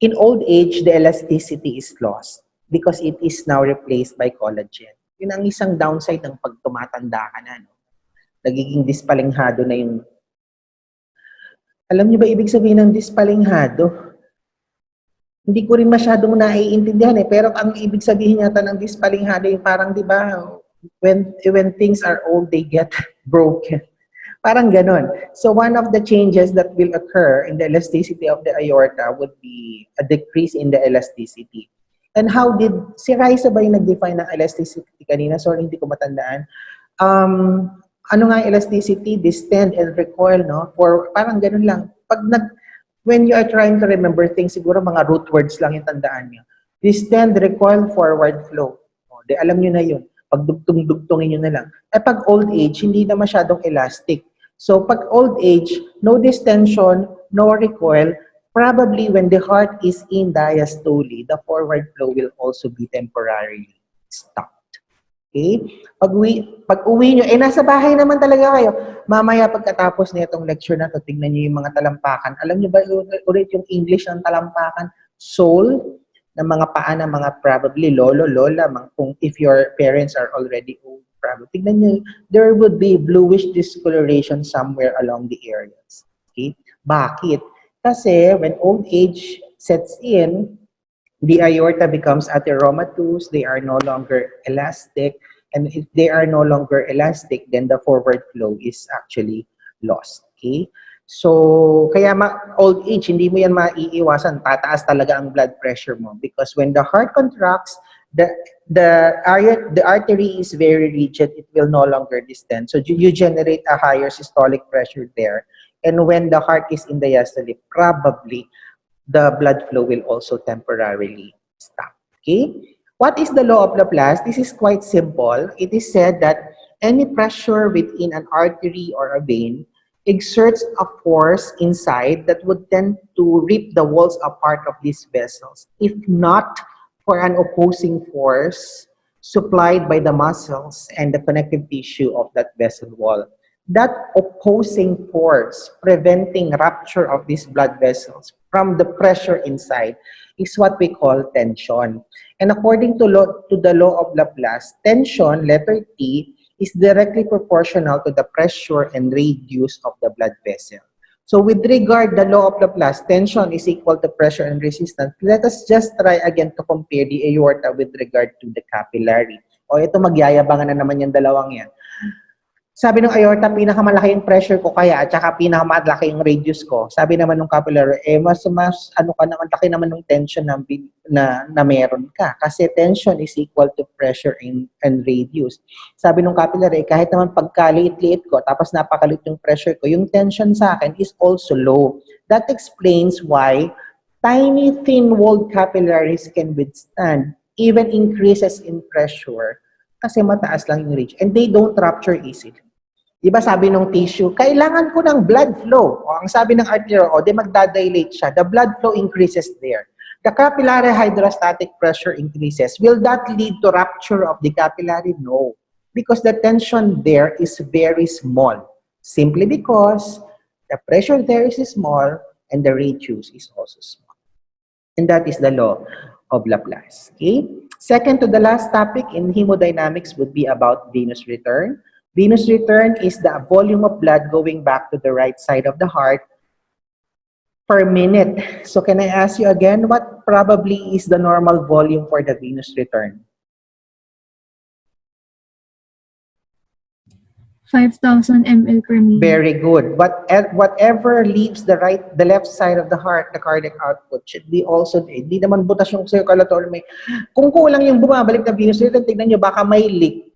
In old age, the elasticity is lost because it is now replaced by collagen. Yun ang isang downside ng pag tumatanda ka na. No? Nagiging dispalinghado na yung... Alam niyo ba ibig sabihin ng dispalinghado? Hindi ko rin masyadong naiintindihan pero ang ibig sabihin yata ng dispalinghado yung parang, di ba, when things are old, they get broken. Parang ganon. So one of the changes that will occur in the elasticity of the aorta would be a decrease in the elasticity. And how did, si Raisa ba yung nag-define ng elasticity kanina? Sorry, hindi ko matandaan. Ano nga elasticity? Distend and recoil, no? For, parang ganon lang. When you are trying to remember things, siguro mga root words lang yung tandaan nyo. Distend, recoil, forward flow. O, alam nyo na yun. Pag dugtong-dugtongin nyo na lang. Pag old age, hindi na masyadong elastic. So pag old age, no distension, no recoil, probably when the heart is in diastole, the forward flow will also be temporarily stopped. Okay? Pag uwi nyo, nasa bahay naman talaga kayo. Mamaya pagkatapos nitong lecture na to, tignan nyo yung mga talampakan. Alam nyo ba ulit yung English ng talampakan? Sole, ng mga paa ng mga probably lolo, lola, kung if your parents are already old, probably. Tignan nyo, there would be bluish discoloration somewhere along the areas. Okay? Bakit? Kasi when old age sets in, the aorta becomes atheromatous, they are no longer elastic, and if they are no longer elastic, then the forward flow is actually lost. Okay? So, kaya old age, hindi mo yan maiiwasan, tataas talaga ang blood pressure mo because when the heart contracts, the artery is very rigid, it will no longer distend. So, you generate a higher systolic pressure there. And when the heart is in diastole, probably the blood flow will also temporarily stop. Okay? What is the law of Laplace? This is quite simple. It is said that any pressure within an artery or a vein exerts a force inside that would tend to rip the walls apart of these vessels, if not for an opposing force supplied by the muscles and the connective tissue of that vessel wall. That opposing force preventing rupture of these blood vessels from the pressure inside is what we call tension. And according to the law of Laplace, tension, letter T, is directly proportional to the pressure and radius of the blood vessel. So with regard the law of Laplace, tension is equal to pressure and resistance. Let us just try again to compare the aorta with regard to the capillary. O ito, magyaryabangan na naman yung dalawang yan. Sabi ng aorta, pinakamalaki yung pressure ko kaya at saka pinakamalaki yung radius ko. Sabi naman ng capillary, mas ano ka naman, laki naman ng tension na meron ka. Kasi tension is equal to pressure and radius. Sabi ng capillary, kahit naman pagkaliit-liit ko, tapos napakalit yung pressure ko, yung tension sa akin is also low. That explains why tiny thin-walled capillaries can withstand even increases in pressure kasi mataas lang yung radius. And they don't rupture easily. Diba sabi ng tissue, kailangan ko ng blood flow. O ang sabi ng artery, di magdadilate siya. The blood flow increases there. The capillary hydrostatic pressure increases. Will that lead to rupture of the capillary? No. Because the tension there is very small. Simply because the pressure there is small and the radius is also small. And that is the law of Laplace. Okay? Second to the last topic in hemodynamics would be about venous return. Venous return is the volume of blood going back to the right side of the heart per minute. So can I ask you again, what probably is the normal volume for the venous return? 5,000 ml per minute. Very good. But whatever leaves the left side of the heart, the cardiac output should be also, hindi naman butas yung circulatory. Kung kulang yung bumabalik na venous return, tignan nyo, baka may leak.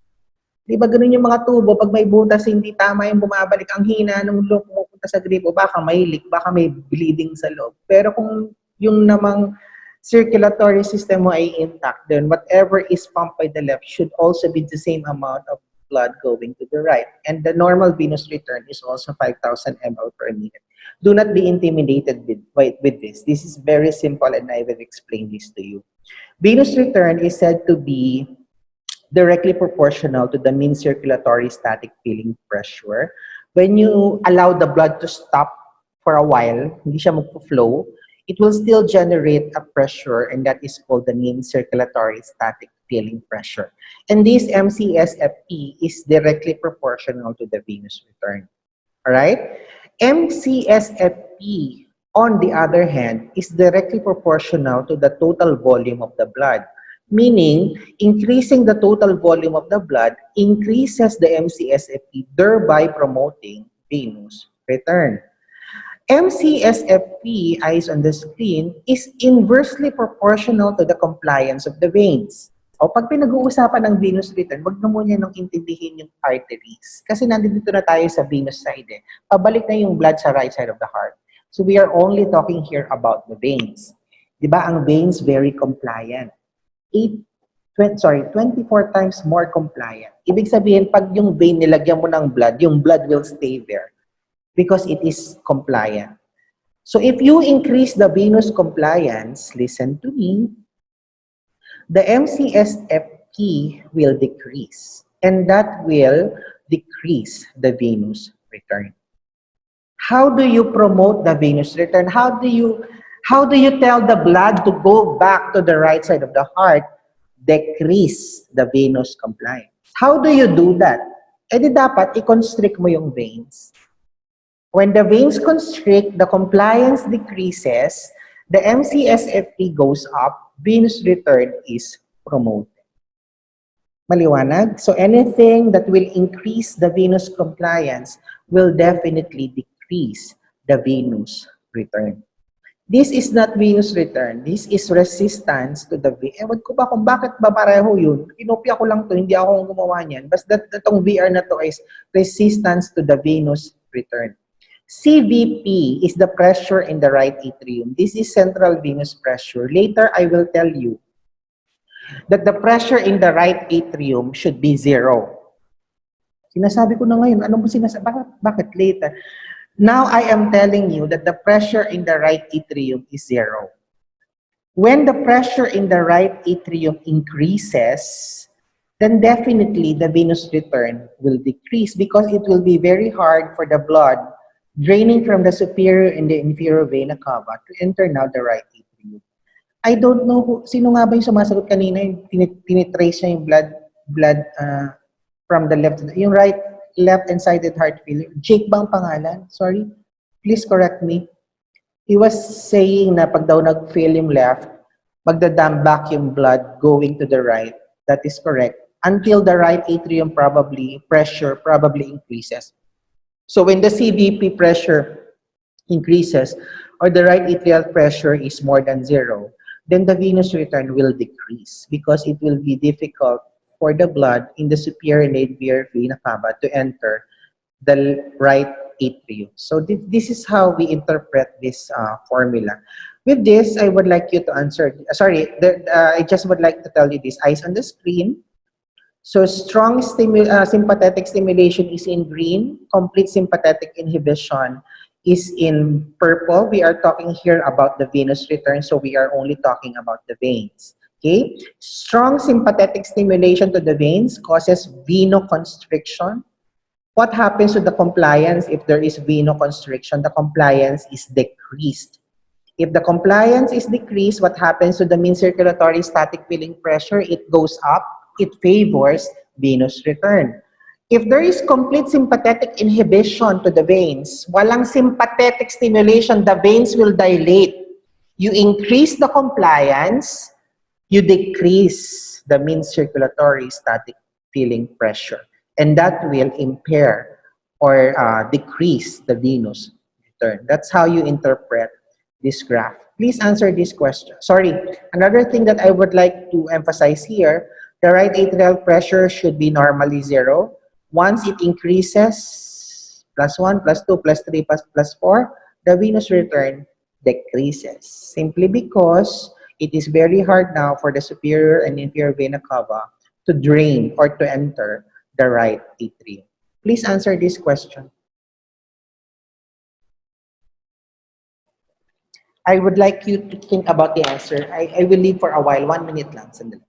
Di ba ganun yung mga tubo, pag may butas, hindi tama yung bumabalik. Ang hina nung loob pumupunta sa gripo, baka may leak, baka may bleeding sa loob. Pero kung yung namang circulatory system mo ay intact, then whatever is pumped by the left should also be the same amount of blood going to the right. And the normal venous return is also 5,000 ml per minute. Do not be intimidated with this. This is very simple and I will explain this to you. Venous return is said to be directly proportional to the mean circulatory static filling pressure. When you allow the blood to stop for a while, hindi siya magpo-flow, it will still generate a pressure and that is called the mean circulatory static filling pressure. And this MCSFP is directly proportional to the venous return. Alright? MCSFP, on the other hand, is directly proportional to the total volume of the blood. Meaning, increasing the total volume of the blood increases the MCSFP, thereby promoting venous return. MCSFP, eyes on the screen, is inversely proportional to the compliance of the veins. O pag pinag-uusapan ng venous return, wag na muna nang intindihin yung arteries. Kasi nandito na tayo sa venous side eh. Pabalik na yung blood sa right side of the heart. So we are only talking here about the veins. Diba ang veins very compliant. 24 times more compliant. Ibig sabihin, pag yung vein nilagyan mo ng blood, yung blood will stay there because it is compliant. So if you increase the venous compliance, listen to me, the MCSFP will decrease, and that will decrease the venous return. How do you promote the venous return? How do you tell the blood to go back to the right side of the heart? Decrease the venous compliance. How do you do that? Eh di dapat i-constrict mo yung veins. When the veins constrict, the compliance decreases, the MCSFP goes up, venous return is promoted. Maliwanag? So anything that will increase the venous compliance will definitely decrease the venous return. This is not venous return. This is resistance to the vein. Ewan ko ba kung bakit ba pareho yun. Inopia ko lang to, hindi ako gumawa niyan. Basta itong VR na to is resistance to the venous return. CVP is the pressure in the right atrium. This is central venous pressure. Later, I will tell you that the pressure in the right atrium should be 0. Sinasabi ko na ngayon, ano mo sinasabi? Bakit later? Now I am telling you that the pressure in the right atrium is 0. When the pressure in the right atrium increases, then definitely the venous return will decrease because it will be very hard for the blood draining from the superior and the inferior vena cava to enter now the right atrium. I don't know sino nga ba yung sumasagot kanina, yung tinitrace niya yung blood from the left, yung left-sided heart failure. Jake bang pangalan? Sorry. Please correct me. He was saying na pag daw nag-fail yung left, magdadam back yung blood going to the right. That is correct. Until the right atrium pressure probably increases. So when the CVP pressure increases or the right atrial pressure is more than 0, then the venous return will decrease because it will be difficult for the blood in the superior and inferior vena cava to enter the right atrium. So this is how we interpret this formula. With this, I would like you to answer. I just would like to tell you this. Eyes on the screen. So strong sympathetic stimulation is in green. Complete sympathetic inhibition is in purple. We are talking here about the venous return, so we are only talking about the veins. Okay? Strong sympathetic stimulation to the veins causes venoconstriction. What happens to the compliance if there is venoconstriction? The compliance is decreased. If the compliance is decreased, what happens to the mean circulatory static filling pressure? It goes up. It favors venous return. If there is complete sympathetic inhibition to the veins, walang sympathetic stimulation, the veins will dilate. You increase the compliance, you decrease the mean circulatory static filling pressure. And that will impair or decrease the venous return. That's how you interpret this graph. Please answer this question. Sorry, another thing that I would like to emphasize here, the right atrial pressure should be normally 0. Once it increases, +1, +2, +3, +4, the venous return decreases. Simply because it is very hard now for the superior and inferior vena cava to drain or to enter the right atrium. Please answer this question. I would like you to think about the answer. I will leave for a while. 1 minute lang. Sandali.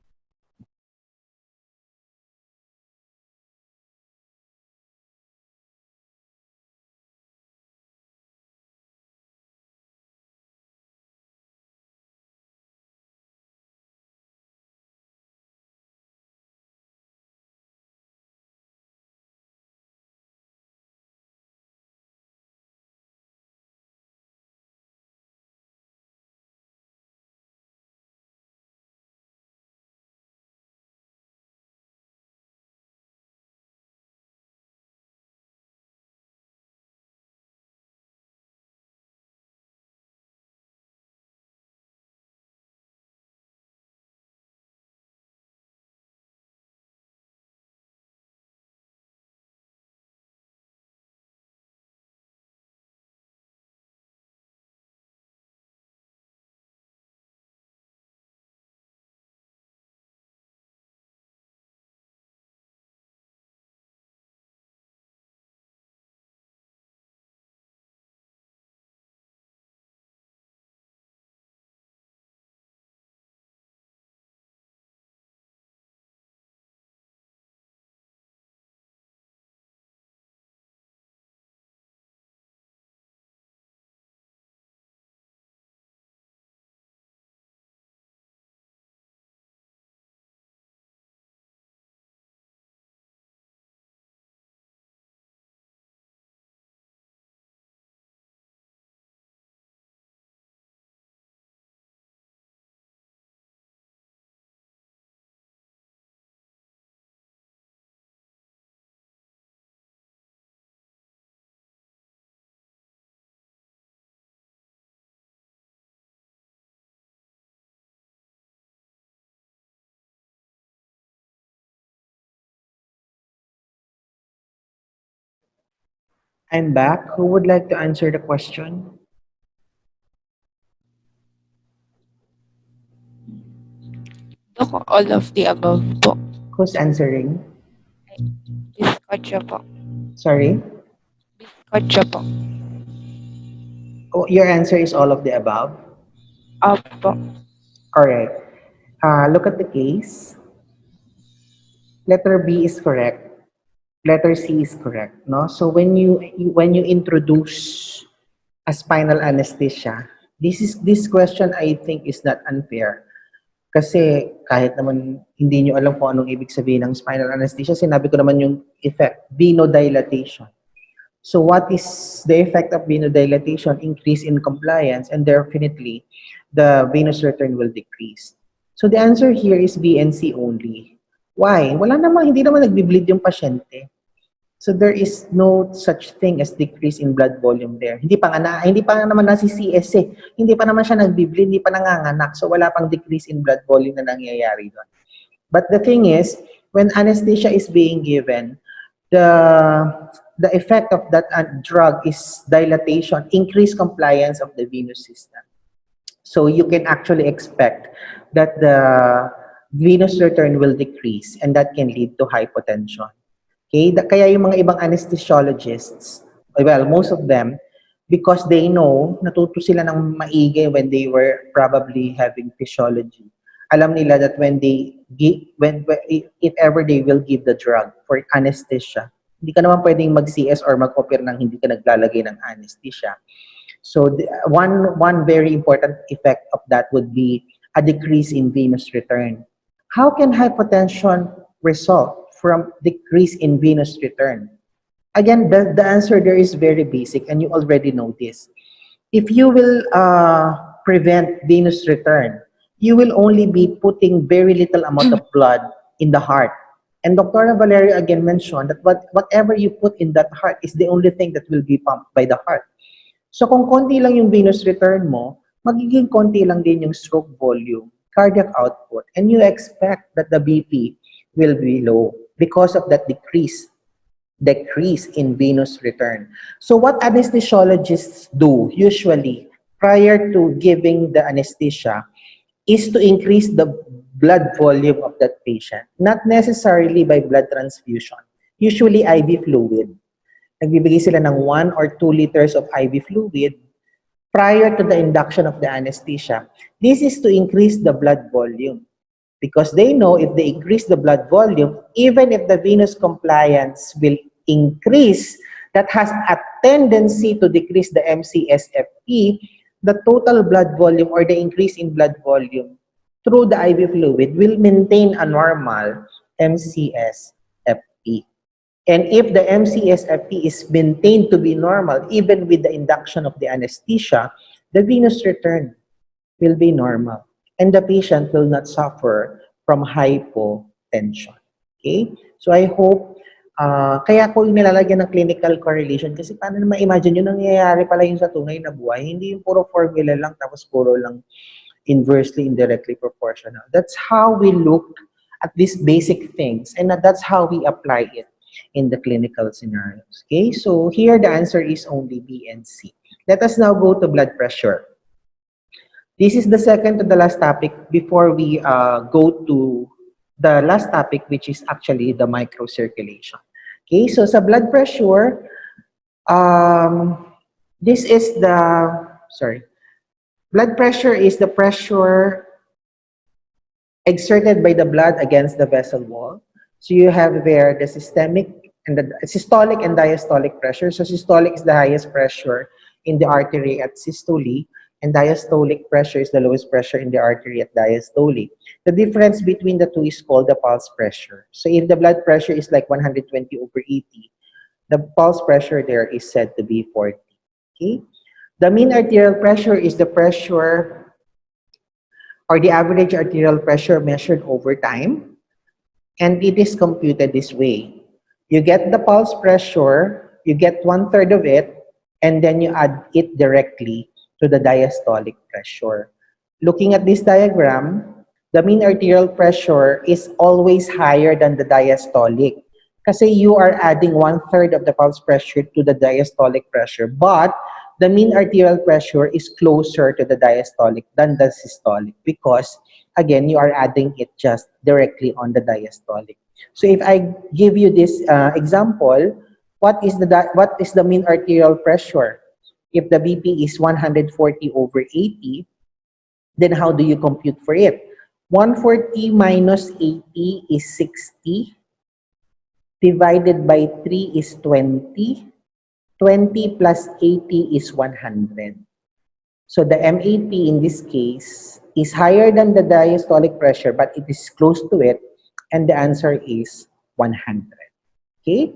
I'm back. Who would like to answer the question? Dok, all of the above po. Who's answering? Bizcocho po. Sorry? Bizcocho po. Oh, your answer is all of the above? Opo. All right. Look at the case. Letter B is correct. Letter C is correct. No? So when you introduce a spinal anesthesia, this question I think is not unfair. Kasi kahit naman hindi nyo alam kung anong ibig sabihin ng spinal anesthesia, sinabi ko naman yung effect, venodilatation. So what is the effect of venodilatation? Increase in compliance, and definitely the venous return will decrease. So the answer here is B and C only. Why? Hindi naman nagbi-bleed yung pasyente. So there is no such thing as decrease in blood volume there. Hindi pa naman nasi CS eh. Hindi pa naman siya nagbi-bleed, hindi pa nanganganak. So wala pang decrease in blood volume na nangyayari doon. But the thing is, when anesthesia is being given, the effect of that drug is dilatation, increased compliance of the venous system. So you can actually expect that the venous return will decrease, and that can lead to hypotension. Okay? Kaya yung mga ibang anesthesiologists, well, most of them, because they know, natuto sila ng maigi when they were probably having physiology. Alam nila that if ever they will give the drug for anesthesia, hindi ka naman pwedeng mag-CS or mag-opera nang hindi ka naglalagay ng anesthesia. So one very important effect of that would be a decrease in venous return. How can hypotension result from decrease in venous return? Again, the answer there is very basic, and you already know this. If you will prevent venous return, you will only be putting very little amount of blood in the heart. And Dr. Valerio again mentioned that whatever you put in that heart is the only thing that will be pumped by the heart. So kung konti lang yung venous return mo, magiging konti lang din yung stroke volume, cardiac output, and you expect that the BP will be low because of that decrease in venous return. So what anesthesiologists do usually prior to giving the anesthesia is to increase the blood volume of that patient, not necessarily by blood transfusion, usually IV fluid. Nagbibigay sila ng 1 or 2 liters of IV fluid prior to the induction of the anesthesia. This is to increase the blood volume, because they know if they increase the blood volume, even if the venous compliance will increase, that has a tendency to decrease the MCSFP, the total blood volume or the increase in blood volume through the IV fluid will maintain a normal MCSFP. And if the MCSFP is maintained to be normal, even with the induction of the anesthesia, the venous return will be normal, and the patient will not suffer from hypotension. Okay? So I hope, kaya ko yung nilalagyan ng clinical correlation, kasi paano na ma-imagine yun, nangyayari pala yung sa tunay na buhay, hindi yung puro formula lang, tapos puro lang inversely, indirectly proportional. That's how we look at these basic things, and that's how we apply it in the clinical scenarios. Okay, so here the answer is only B and C. Let us now go to blood pressure. This is the second to the last topic before we go to the last topic, which is actually the microcirculation. Okay, so sa blood pressure, this is blood pressure is the pressure exerted by the blood against the vessel wall. So you have there the systolic and diastolic pressure. So systolic is the highest pressure in the artery at systole, and diastolic pressure is the lowest pressure in the artery at diastole. The difference between the two is called the pulse pressure. So if the blood pressure is like 120/80, the pulse pressure there is said to be 40. Okay? The mean arterial pressure is the pressure or the average arterial pressure measured over time. And it is computed this way. You get the pulse pressure, you get 1/3 of it, and then you add it directly to the diastolic pressure. Looking at this diagram, the mean arterial pressure is always higher than the diastolic. Kasi you are adding 1/3 of the pulse pressure to the diastolic pressure, but the mean arterial pressure is closer to the diastolic than the systolic because, again, you are adding it just directly on the diastolic. So if I give you this example, what is the mean arterial pressure? If the BP is 140/80, then how do you compute for it? 140 minus 80 is 60, divided by 3 is 20, 20 plus 80 is 100. So the MAP in this case is higher than the diastolic pressure, but it is close to it, and the answer is 100. Okay?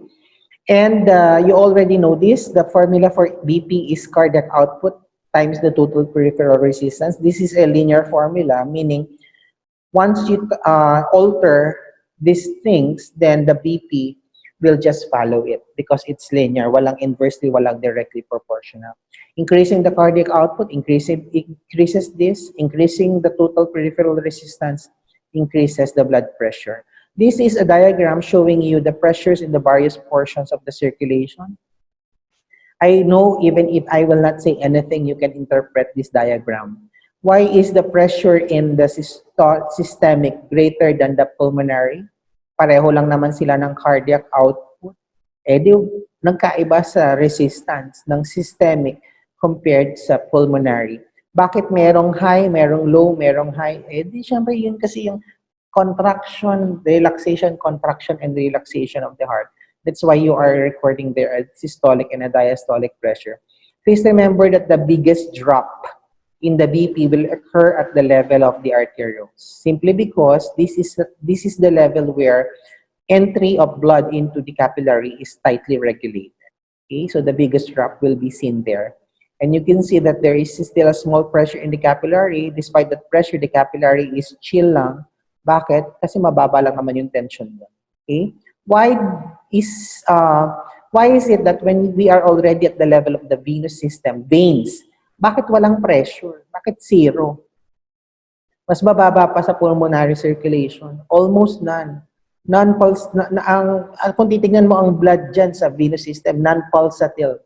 And you already know this. The formula for BP is cardiac output times the total peripheral resistance. This is a linear formula, meaning once you alter these things, then the BP will just follow it because it's linear. Walang inversely, walang directly proportional. Increasing the cardiac output increases this. Increasing the total peripheral resistance increases the blood pressure. This is a diagram showing you the pressures in the various portions of the circulation. I know even if I will not say anything, you can interpret this diagram. Why is the pressure in the systemic greater than the pulmonary? Pareho lang naman sila ng cardiac output. Eh di, nagkaiba sa resistance ng systemic compared sa pulmonary. Bakit merong high, merong low, merong high? Eh di, syempre yun kasi yung contraction, relaxation, contraction, and relaxation of the heart. That's why you are recording there a systolic and a diastolic pressure. Please remember that the biggest drop in the BP will occur at the level of the arterioles, simply because this is the level where entry of blood into the capillary is tightly regulated. Okay, so the biggest drop will be seen there. And you can see that there is still a small pressure in the capillary. Despite that pressure, the capillary is chill lang. Bakit? Kasi mababa lang naman yung tension doon. Okay? Why is it that when we are already at the level of the venous system, veins, bakit walang pressure? Bakit zero? Mas bababa pa sa pulmonary circulation. Almost none. Non-pulse, kung titignan mo ang blood dyan sa venous system, non-pulsatil.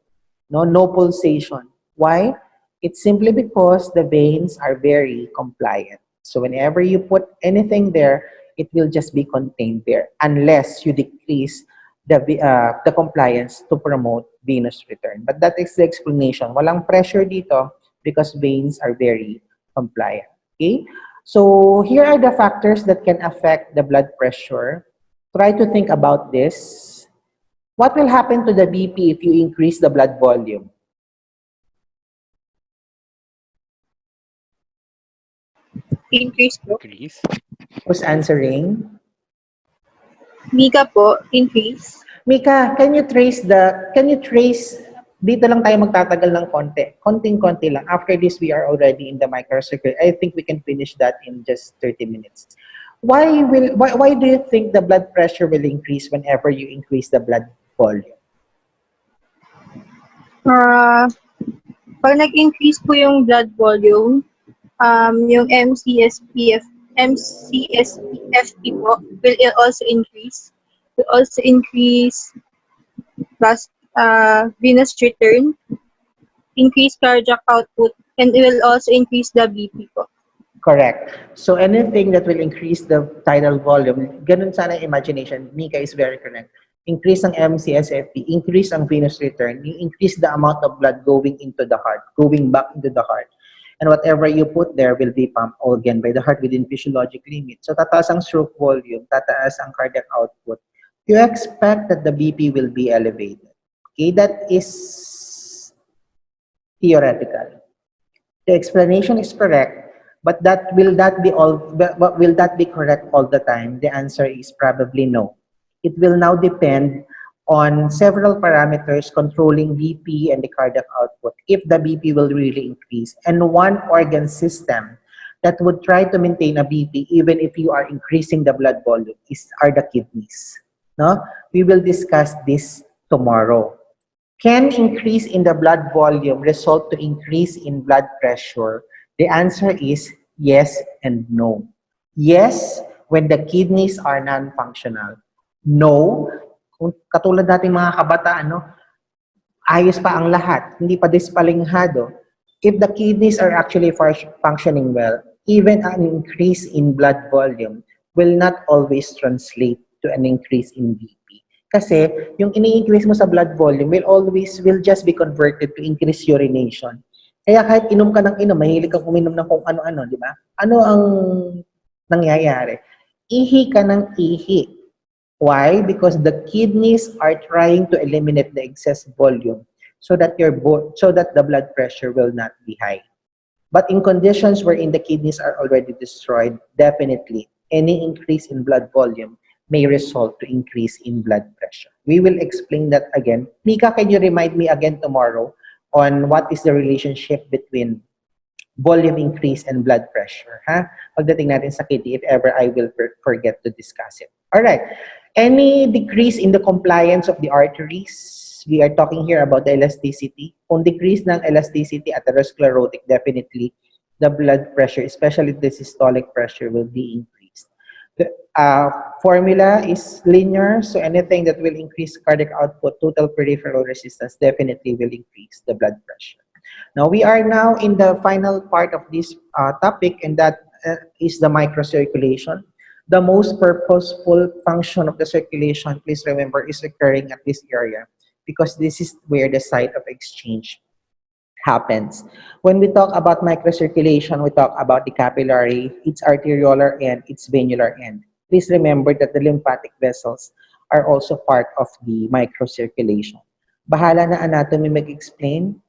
No pulsation. Why? It's simply because the veins are very compliant. So whenever you put anything there, it will just be contained there unless you decrease the compliance to promote venous return. But that is the explanation. Walang pressure dito because veins are very compliant. Okay? So here are the factors that can affect the blood pressure. Try to think about this. What will happen to the BP if you increase the blood volume? Increase po. Increase. Who's answering? Mika po, increase. Mika, can you trace, dito lang tayo magtatagal ng konting-konti lang. After this, we are already in the microcircuit. I think we can finish that in just 30 minutes. Why do you think the blood pressure will increase whenever you increase the blood volume? Pag nag-increase po yung blood volume, yung MCSFP po will also increase. Will also increase plus venous return, increase cardiac output, and it will also increase the BP po. Correct. So anything that will increase the tidal volume, ganun sana imagination. Mika is very correct. Increase ang MCSFP, increase ang venous return, you increase the amount of blood going into the heart, going back into the heart. And whatever you put there will be pumped again by the heart within physiologic limits. So tataas ang stroke volume, tataas ang cardiac output. You expect that the BP will be elevated. Okay, that is theoretical. The explanation is correct, but will that be correct all the time? The answer is probably no. It will now depend on several parameters controlling BP and the cardiac output if the BP will really increase. And one organ system that would try to maintain a BP even if you are increasing the blood volume are the kidneys. No? We will discuss this tomorrow. Can increase in the blood volume result to increase in blood pressure? The answer is yes and no. Yes, when the kidneys are non-functional. No, Kung katulad nating mga kabataan, no, ayos pa ang lahat, hindi pa dispalinghado. If the kidneys are actually functioning well, even an increase in blood volume will not always translate to an increase in BP. Kasi yung ini-increase mo sa blood volume will just be converted to increase urination. Kaya kahit inom ka ng inom, mahilig kang uminom ng kung ano-ano, di ba? Ano ang nangyayari? Ihi ka ng ihi. Why? Because the kidneys are trying to eliminate the excess volume so that the blood pressure will not be high. But in conditions wherein the kidneys are already destroyed, definitely any increase in blood volume may result to increase in blood pressure. We will explain that again. Mika, can you remind me again tomorrow on what is the relationship between volume increase and blood pressure? Pagdating natin sa kidney, if ever I will forget to discuss it. All right. Any decrease in the compliance of the arteries? We are talking here about the elasticity. Kung decrease ng elasticity at atherosclerotic, definitely the blood pressure, especially the systolic pressure, will be increased. The formula is linear, so anything that will increase cardiac output, total peripheral resistance, definitely will increase the blood pressure. Now, we are now in the final part of this topic, and that is the microcirculation. The most purposeful function of the circulation, please remember, is occurring at this area because this is where the site of exchange happens. When we talk about microcirculation, we talk about the capillary, its arteriolar end, its venular end. Please remember that the lymphatic vessels are also part of the microcirculation. Bahala na anatomy mag-explain.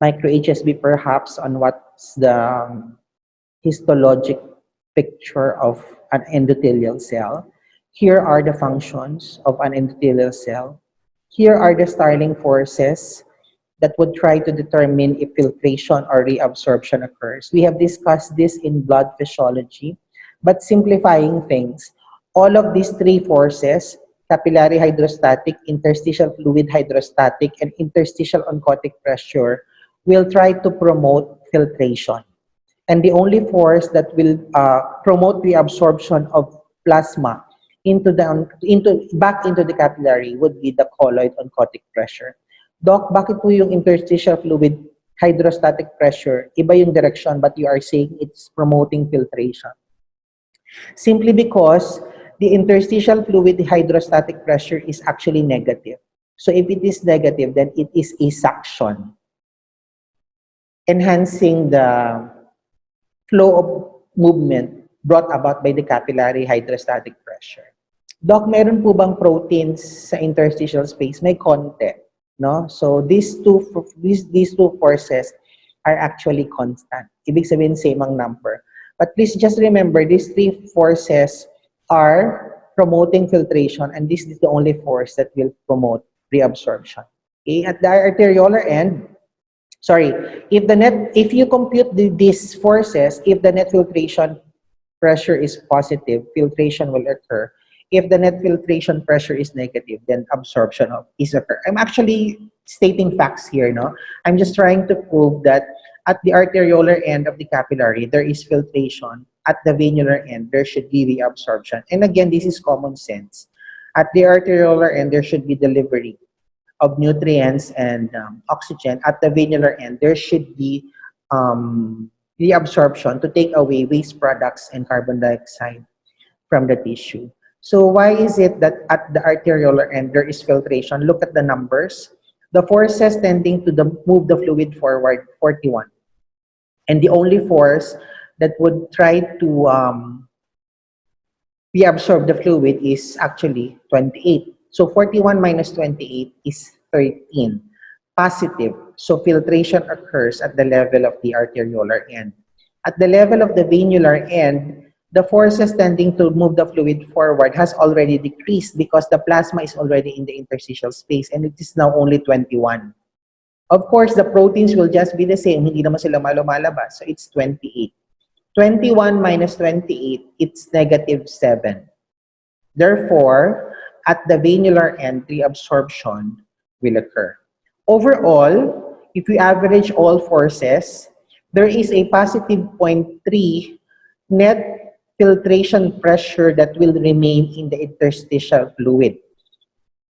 Micro-HSB perhaps on what's the histologic picture of an endothelial cell. Here are the functions of an endothelial cell. Here are the Starling forces that would try to determine if filtration or reabsorption occurs. We have discussed this in blood physiology, but simplifying things, all of these three forces, capillary hydrostatic, interstitial fluid hydrostatic, and interstitial oncotic pressure, will try to promote filtration. And the only force that will promote the absorption of plasma back into the capillary would be the colloid oncotic pressure. Doc, bakit po yung interstitial fluid hydrostatic pressure, iba yung direction, but you are saying it's promoting filtration? Simply because the interstitial fluid hydrostatic pressure is actually negative. So if it is negative, then it is a suction, enhancing the flow of movement brought about by the capillary hydrostatic pressure. Doc, meron po bang proteins sa interstitial space? May konti, no? So these two forces are actually constant. Ibig sabihin, same ang number. But please just remember, these three forces are promoting filtration, and this is the only force that will promote reabsorption. Okay? At the arteriolar end, if you compute these forces, if the net filtration pressure is positive, filtration will occur. If the net filtration pressure is negative, then absorption is occur. I'm actually stating facts here, no? I'm just trying to prove that at the arteriolar end of the capillary, there is filtration. At the venular end, there should be reabsorption. And again, this is common sense. At the arteriolar end, there should be delivery of nutrients and oxygen. At the venular end, there should be reabsorption to take away waste products and carbon dioxide from the tissue. So why is it that at the arteriolar end, there is filtration? Look at the numbers. The forces tending to move the fluid forward, 41. And the only force that would try to reabsorb the fluid is actually 28. So 41 minus 28 is 13. Positive. So filtration occurs at the level of the arteriolar end. At the level of the venular end, the forces tending to move the fluid forward has already decreased because the plasma is already in the interstitial space and it is now only 21. Of course, the proteins will just be the same. Hindi naman sila lumalabas. So it's 28. 21 minus 28, it's negative 7. Therefore, at the venular end, reabsorption will occur. Overall, if we average all forces, there is a positive 0.3 net filtration pressure that will remain in the interstitial fluid.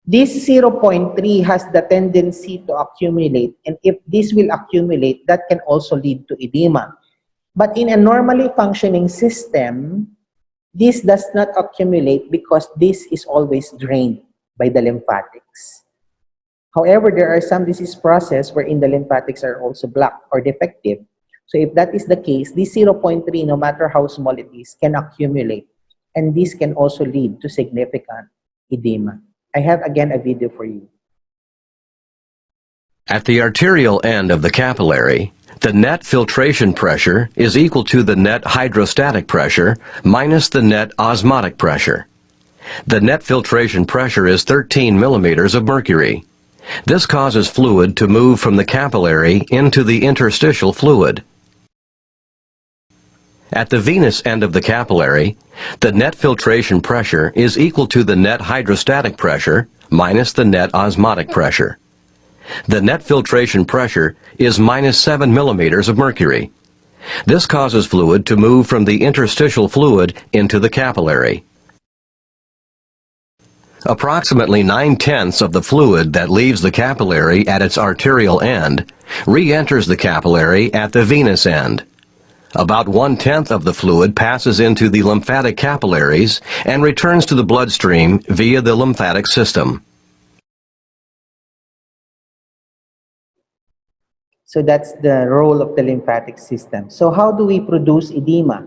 This 0.3 has the tendency to accumulate, and if this will accumulate, that can also lead to edema. But in a normally functioning system, this does not accumulate because this is always drained by the lymphatics. However, there are some disease process wherein the lymphatics are also blocked or defective. So if that is the case, this 0.3, no matter how small it is, can accumulate. And this can also lead to significant edema. I have again a video for you. At the arterial end of the capillary, the net filtration pressure is equal to the net hydrostatic pressure minus the net osmotic pressure. The net filtration pressure is 13 millimeters of mercury. This causes fluid to move from the capillary into the interstitial fluid. At the venous end of the capillary, the net filtration pressure is equal to the net hydrostatic pressure minus the net osmotic pressure. The net filtration pressure is minus 7 millimeters of mercury. This causes fluid to move from the interstitial fluid into the capillary. Approximately 9/10 of the fluid that leaves the capillary at its arterial end re-enters the capillary at the venous end. About 1/10 of the fluid passes into the lymphatic capillaries and returns to the bloodstream via the lymphatic system. So that's the role of the lymphatic system. So how do we produce edema?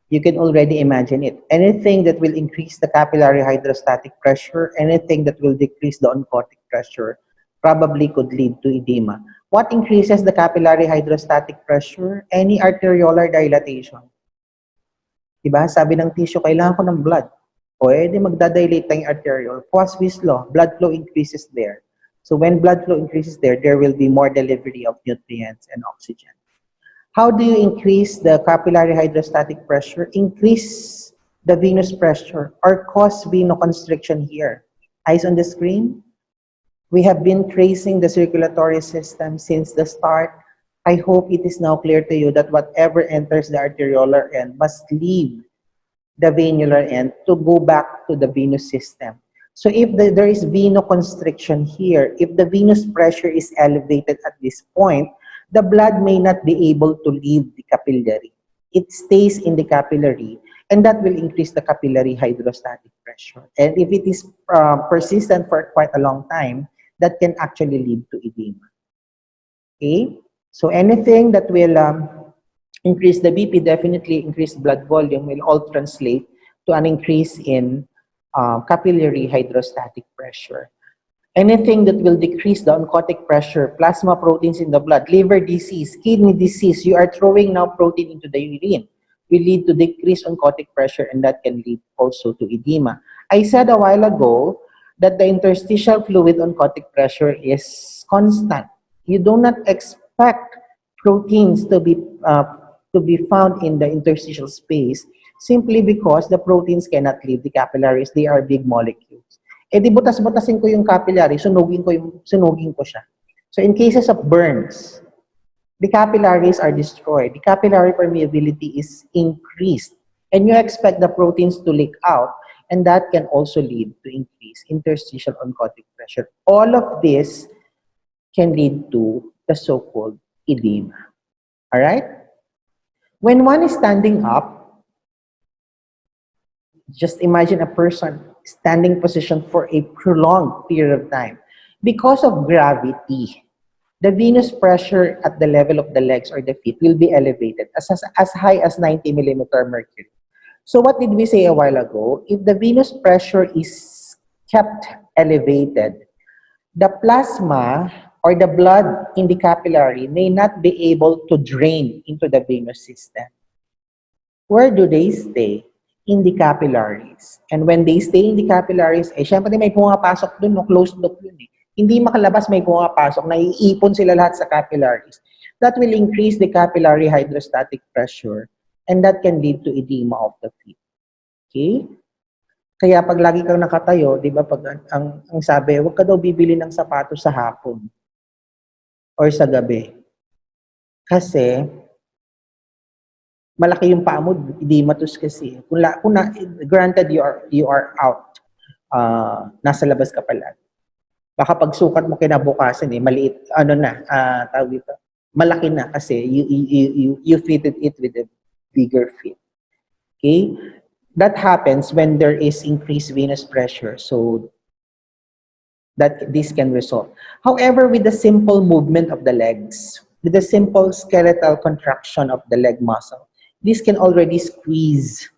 You can already imagine it. Anything that will increase the capillary hydrostatic pressure, anything that will decrease the oncotic pressure, probably could lead to edema. What increases the capillary hydrostatic pressure? Any arteriolar dilatation. Diba? Sabi ng tissue, kailangan ko ng blood. O edi magdadilate tayong arteriole. Poiseuille's law, blood flow increases there. So when blood flow increases there, there will be more delivery of nutrients and oxygen. How do you increase the capillary hydrostatic pressure? Increase the venous pressure or cause venoconstriction here. Eyes on the screen. We have been tracing the circulatory system since the start. I hope it is now clear to you that whatever enters the arteriolar end must leave the venular end to go back to the venous system. So if there is venoconstriction here, if the venous pressure is elevated at this point, the blood may not be able to leave the capillary. It stays in the capillary, and that will increase the capillary hydrostatic pressure. And if it is persistent for quite a long time, that can actually lead to edema. Okay? So anything that will increase the BP, definitely increase blood volume, will all translate to an increase in capillary hydrostatic pressure. Anything that will decrease the oncotic pressure, plasma proteins in the blood, liver disease, kidney disease, you are throwing now protein into the urine, will lead to decreased oncotic pressure, and that can lead also to edema. I said a while ago that the interstitial fluid oncotic pressure is constant. You do not expect proteins to be found in the interstitial space simply because the proteins cannot leave the capillaries. They are big molecules. Eh di butas-butasin ko yung capillary, sunugin ko siya. So in cases of burns, the capillaries are destroyed. The capillary permeability is increased. And you expect the proteins to leak out, and that can also lead to increased interstitial oncotic pressure. All of this can lead to the so-called edema. All right? When one is standing up, just imagine a person standing position for a prolonged period of time. Because of gravity, the venous pressure at the level of the legs or the feet will be elevated as high as 90 millimeter mercury. So what did we say a while ago? If the venous pressure is kept elevated, the plasma or the blood in the capillary may not be able to drain into the venous system. Where do they stay? In the capillaries. And when they stay in the capillaries, eh, syempre may pumapasok dun, no? Closed loop yun eh. Hindi makalabas, may pumapasok, naiipon sila lahat sa capillaries. That will increase the capillary hydrostatic pressure, and that can lead to edema of the feet. Okay? Kaya pag lagi kang nakatayo, di ba, pag ang sabi, huwag ka daw bibili ng sapatos sa hapon or sa gabi. Kasi, malaki yung paa mo, edematous kasi. Granted, you are out, nasa labas ka pala. Baka pagsukat mo kinabukasan maliit, tawag dito, malaki na kasi you fitted it with a bigger fit. Okay? That happens when there is increased venous pressure. So that this can result. However, with the simple movement of the legs, with the simple skeletal contraction of the leg muscle, this can already squeeze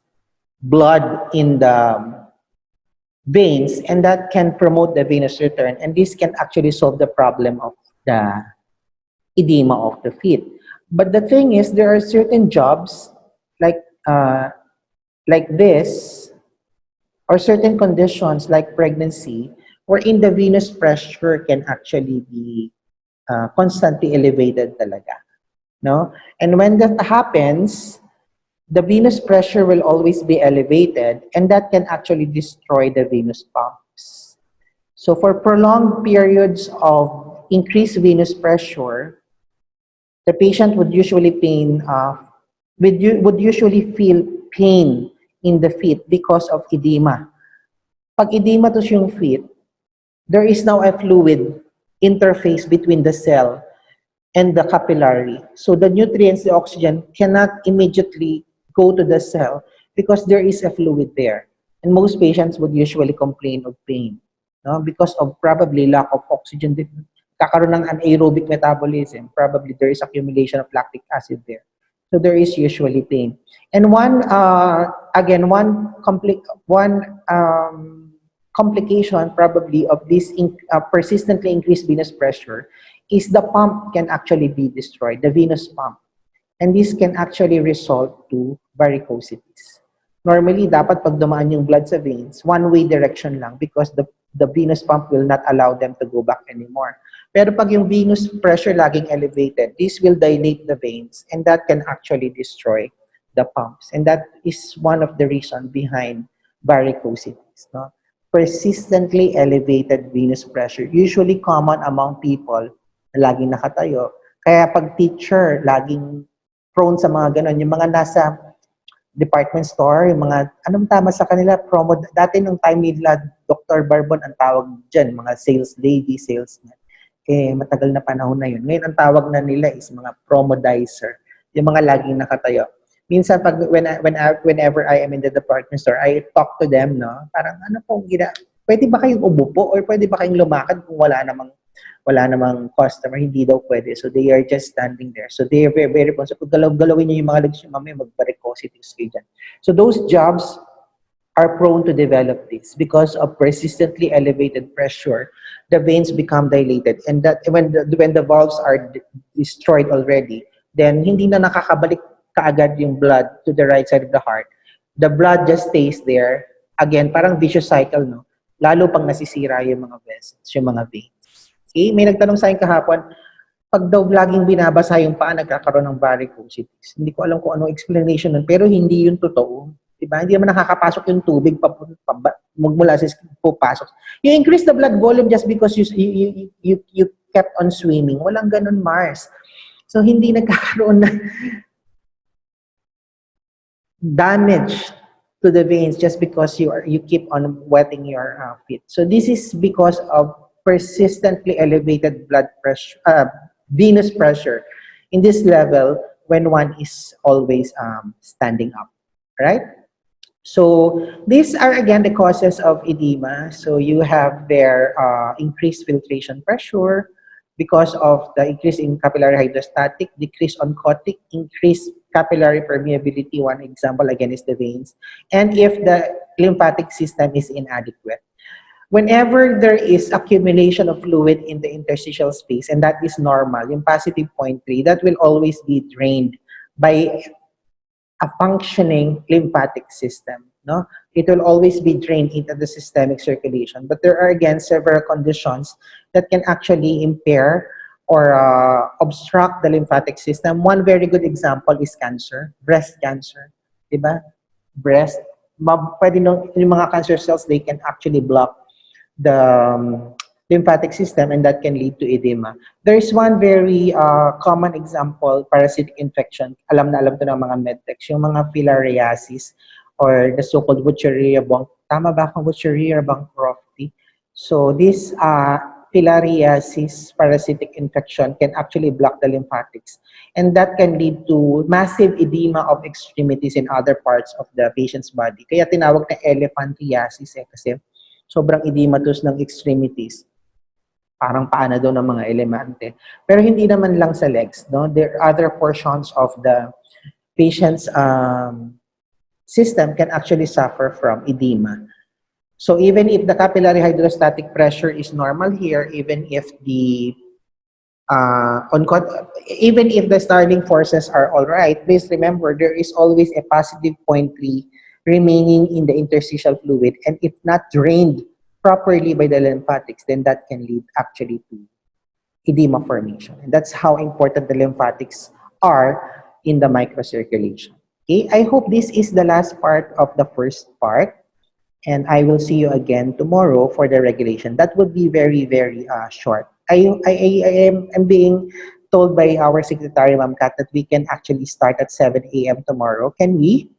blood in the veins, and that can promote the venous return, and this can actually solve the problem of the edema of the feet. But the thing is, there are certain jobs like uh, this, or certain conditions like pregnancy, wherein the venous pressure can actually be constantly elevated talaga. No? And when that happens, the venous pressure will always be elevated, and that can actually destroy the venous pumps. So for prolonged periods of increased venous pressure, the patient would usually would usually feel pain in the feet because of edema. Pag edema to yung feet, there is now a fluid interface between the cell and the capillary. So the nutrients, the oxygen, cannot immediately go to the cell because there is a fluid there. And most patients would usually complain of pain, no? Because of probably lack of oxygen. Kakaroon ng anaerobic metabolism, probably there is accumulation of lactic acid there. So there is usually pain. And one complication probably of this persistently increased venous pressure is the pump can actually be destroyed, the venous pump. And this can actually result to varicosities. Normally, dapat pag dumaan yung blood sa veins, one-way direction lang because the venous pump will not allow them to go back anymore. Pero pag yung venous pressure laging elevated, this will dilate the veins, and that can actually destroy the pumps. And that is one of the reasons behind varicosities. No? Persistently elevated venous pressure, usually common among people na laging nakatayo. Kaya pag teacher, laging prone sa mga ganon, yung mga nasa department store, yung mga, anong tama sa kanila, promo, dati nung time nila, Dr. Barbon, ang tawag dyan, mga sales lady, salesman. Matagal na panahon na yun. Ngayon, ang tawag na nila is mga promodizer, yung mga laging nakatayo. Minsan, whenever I am in the department store, I talk to them, no? Parang, ano pong pwede ba kayong umupo or pwede ba kayong lumakad kung wala namang customer, hindi daw pwede. So they are just standing there. So they are very, very responsible. Galawin niyo yung mga legs niyo, mamaya mag-varicosities kayo dyan. So those jobs are prone to develop this because of persistently elevated pressure. The veins become dilated, and that when the valves are destroyed already, then hindi na nakakabalik kaagad yung blood to the right side of the heart. The blood just stays there. Again, parang vicious cycle, no? Lalo pang nasisira yung mga vessels, yung mga veins. Okay? May nagtanong sa akin kahapon, pag daw laging binabasa yung paa, nagkakaroon ng varicosities. Hindi ko alam kung anong explanation nun, pero hindi yun totoo. Diba? Hindi naman nakakapasok yung tubig magmula sa skin, pupasok. You increase the blood volume just because you kept on swimming. Walang ganun, Mars. So, hindi nagkakaroon na damage to the veins just because you keep on wetting your feet. So, this is because of persistently elevated blood pressure, venous pressure in this level when one is always standing up, right? So these are again the causes of edema. So you have their increased filtration pressure because of the increase in capillary hydrostatic, decrease oncotic, increased capillary permeability. One example again is the veins. And if the lymphatic system is inadequate. Whenever there is accumulation of fluid in the interstitial space, and that is normal, yung positive 0.3, that will always be drained by a functioning lymphatic system. No? It will always be drained into the systemic circulation. But there are, again, several conditions that can actually impair or obstruct the lymphatic system. One very good example is cancer, breast cancer. Diba? Breast, pwede yung mga cancer cells, they can actually block the lymphatic system, and that can lead to edema. There is one very common example, parasitic infection. Alam na alam to ng mga medtechs, yung mga filariasis or the so-called Wucheria Tama ba akong Wucheria bancrofti? So this filariasis parasitic infection can actually block the lymphatics. And that can lead to massive edema of extremities in other parts of the patient's body. Kaya tinawag na elephantiasis kasi sobrang edematus ng extremities. Parang paana daw ng mga elemante. Pero hindi naman lang sa legs, no? There are other portions of the patient's system can actually suffer from edema. So even if the capillary hydrostatic pressure is normal here, even if the even if the Starling forces are all right, please remember there is always a positive 0.3 remaining in the interstitial fluid, and if not drained properly by the lymphatics, then that can lead actually to edema formation. And that's how important the lymphatics are in the microcirculation. Okay, I hope this is the last part of the first part. And I will see you again tomorrow for the regulation. That would be very, very short. I'm being told by our secretary, Ma'am Kat, that we can actually start at 7 a.m. tomorrow. Can we?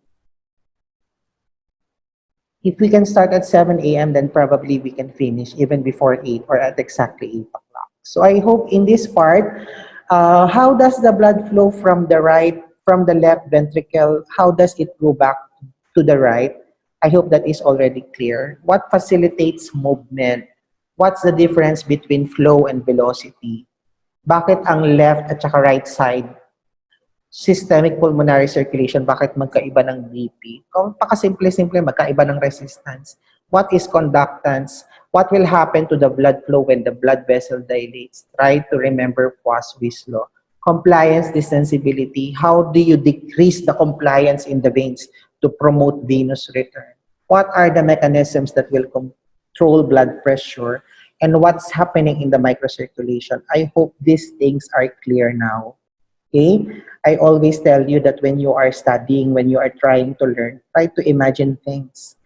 If we can start at 7 a.m., then probably we can finish even before 8 or at exactly 8 o'clock. So I hope in this part, how does the blood flow from the left ventricle, how does it go back to the right? I hope that is already clear. What facilitates movement? What's the difference between flow and velocity? Bakit ang left at saka right side, systemic pulmonary circulation, bakit magkaiba ng BP? Kung pakasimple-simple, magkaiba ng resistance. What is conductance? What will happen to the blood flow when the blood vessel dilates? Try to remember Poiseuille's law. Compliance, desensibility. How do you decrease the compliance in the veins to promote venous return? What are the mechanisms that will control blood pressure? And what's happening in the microcirculation? I hope these things are clear now. Okay? I always tell you that when you are studying, when you are trying to learn, try to imagine things.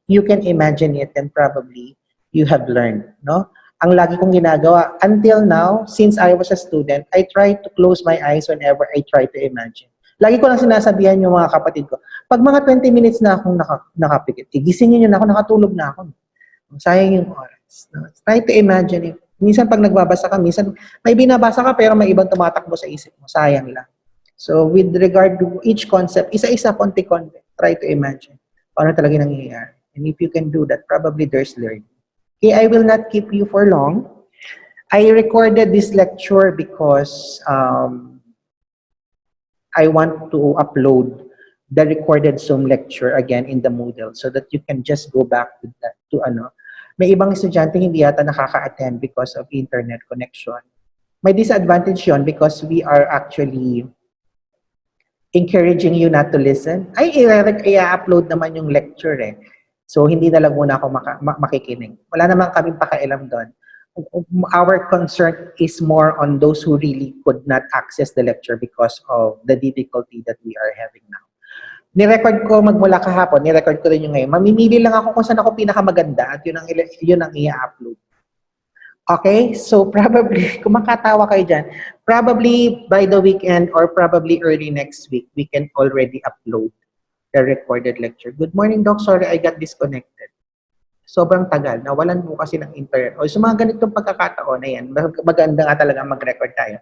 You can imagine it, and probably you have learned, no? Ang lagi kong ginagawa, until now, since I was a student, I try to close my eyes whenever I try to imagine. Lagi ko lang sinasabihan yung mga kapatid ko, pag mga 20 minutes na akong nakapikit, gisingin nyo na ako, nakatulog na ako. Sayang yung oras. No? Try to imagine it. Minsan pag nagbabasa ka, minsan may binabasa ka pero may ibang tumatakbo sa isip mo. Sayang lang. So with regard to each concept, isa-isa, konti-konti, try to imagine paano talaga nangyayari. And if you can do that, probably there's learning. Okay, I will not keep you for long. I recorded this lecture because I want to upload the recorded Zoom lecture again in the Moodle so that you can just go back to that, May ibang estudyante hindi yata nakaka-attend because of internet connection. May disadvantage yon because we are actually encouraging you not to listen. Ay, i-upload naman yung lecture eh. So, hindi na lang muna ako makikinig. Wala naman kaming pakialam doon. Our concern is more on those who really could not access the lecture because of the difficulty that we are having now. Ni-record ko magmula kahapon, ni-record ko rin yung ngayon. Mamimili lang ako kung saan ako pinakamaganda at yun ang i-upload. Okay? So, probably, kung makatawa kayo dyan, probably by the weekend or probably early next week, we can already upload the recorded lecture. Good morning, Doc. Sorry, I got disconnected. Sobrang tagal. Nawalan mo kasi ng internet. O, so mga ganitong pagkakataon na yan, maganda nga talaga mag-record tayo.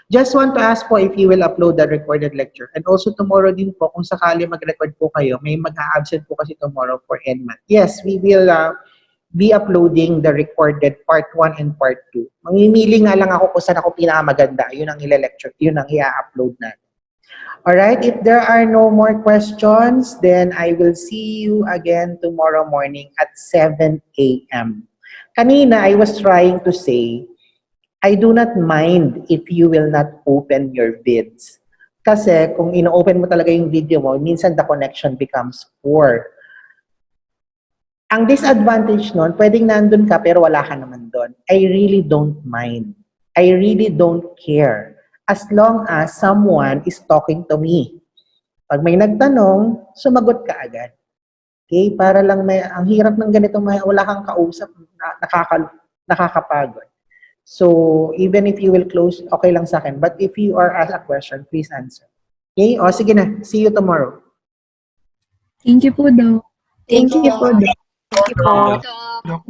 Just want to ask po if you will upload the recorded lecture. And also tomorrow din po, kung sakali mag-record po kayo, may mag-a-absent po kasi tomorrow for NMAT. Yes, we will be uploading the recorded part 1 and part 2. Mamimili nga lang ako kung saan ako pinakamaganda. Yun ang lecture, yun ang i-upload natin. Alright, if there are no more questions, then I will see you again tomorrow morning at 7 a.m. Kanina, I was trying to say, I do not mind if you will not open your vids. Kasi kung ino-open mo talaga yung video mo, minsan the connection becomes poor. Ang disadvantage nun, pwedeng nandun ka pero wala ka naman doon. I really don't mind. I really don't care. As long as someone is talking to me. Pag may nagtanong, sumagot ka agad. Okay? Para lang ang hirap ng ganito, wala kang kausap, nakakapagod. So, even if you will close, okay lang sa akin. But if you are asked a question, please answer. Okay? O, sige na. See you tomorrow. Thank you po, Doc. Thank you po. Thank you po. Doc.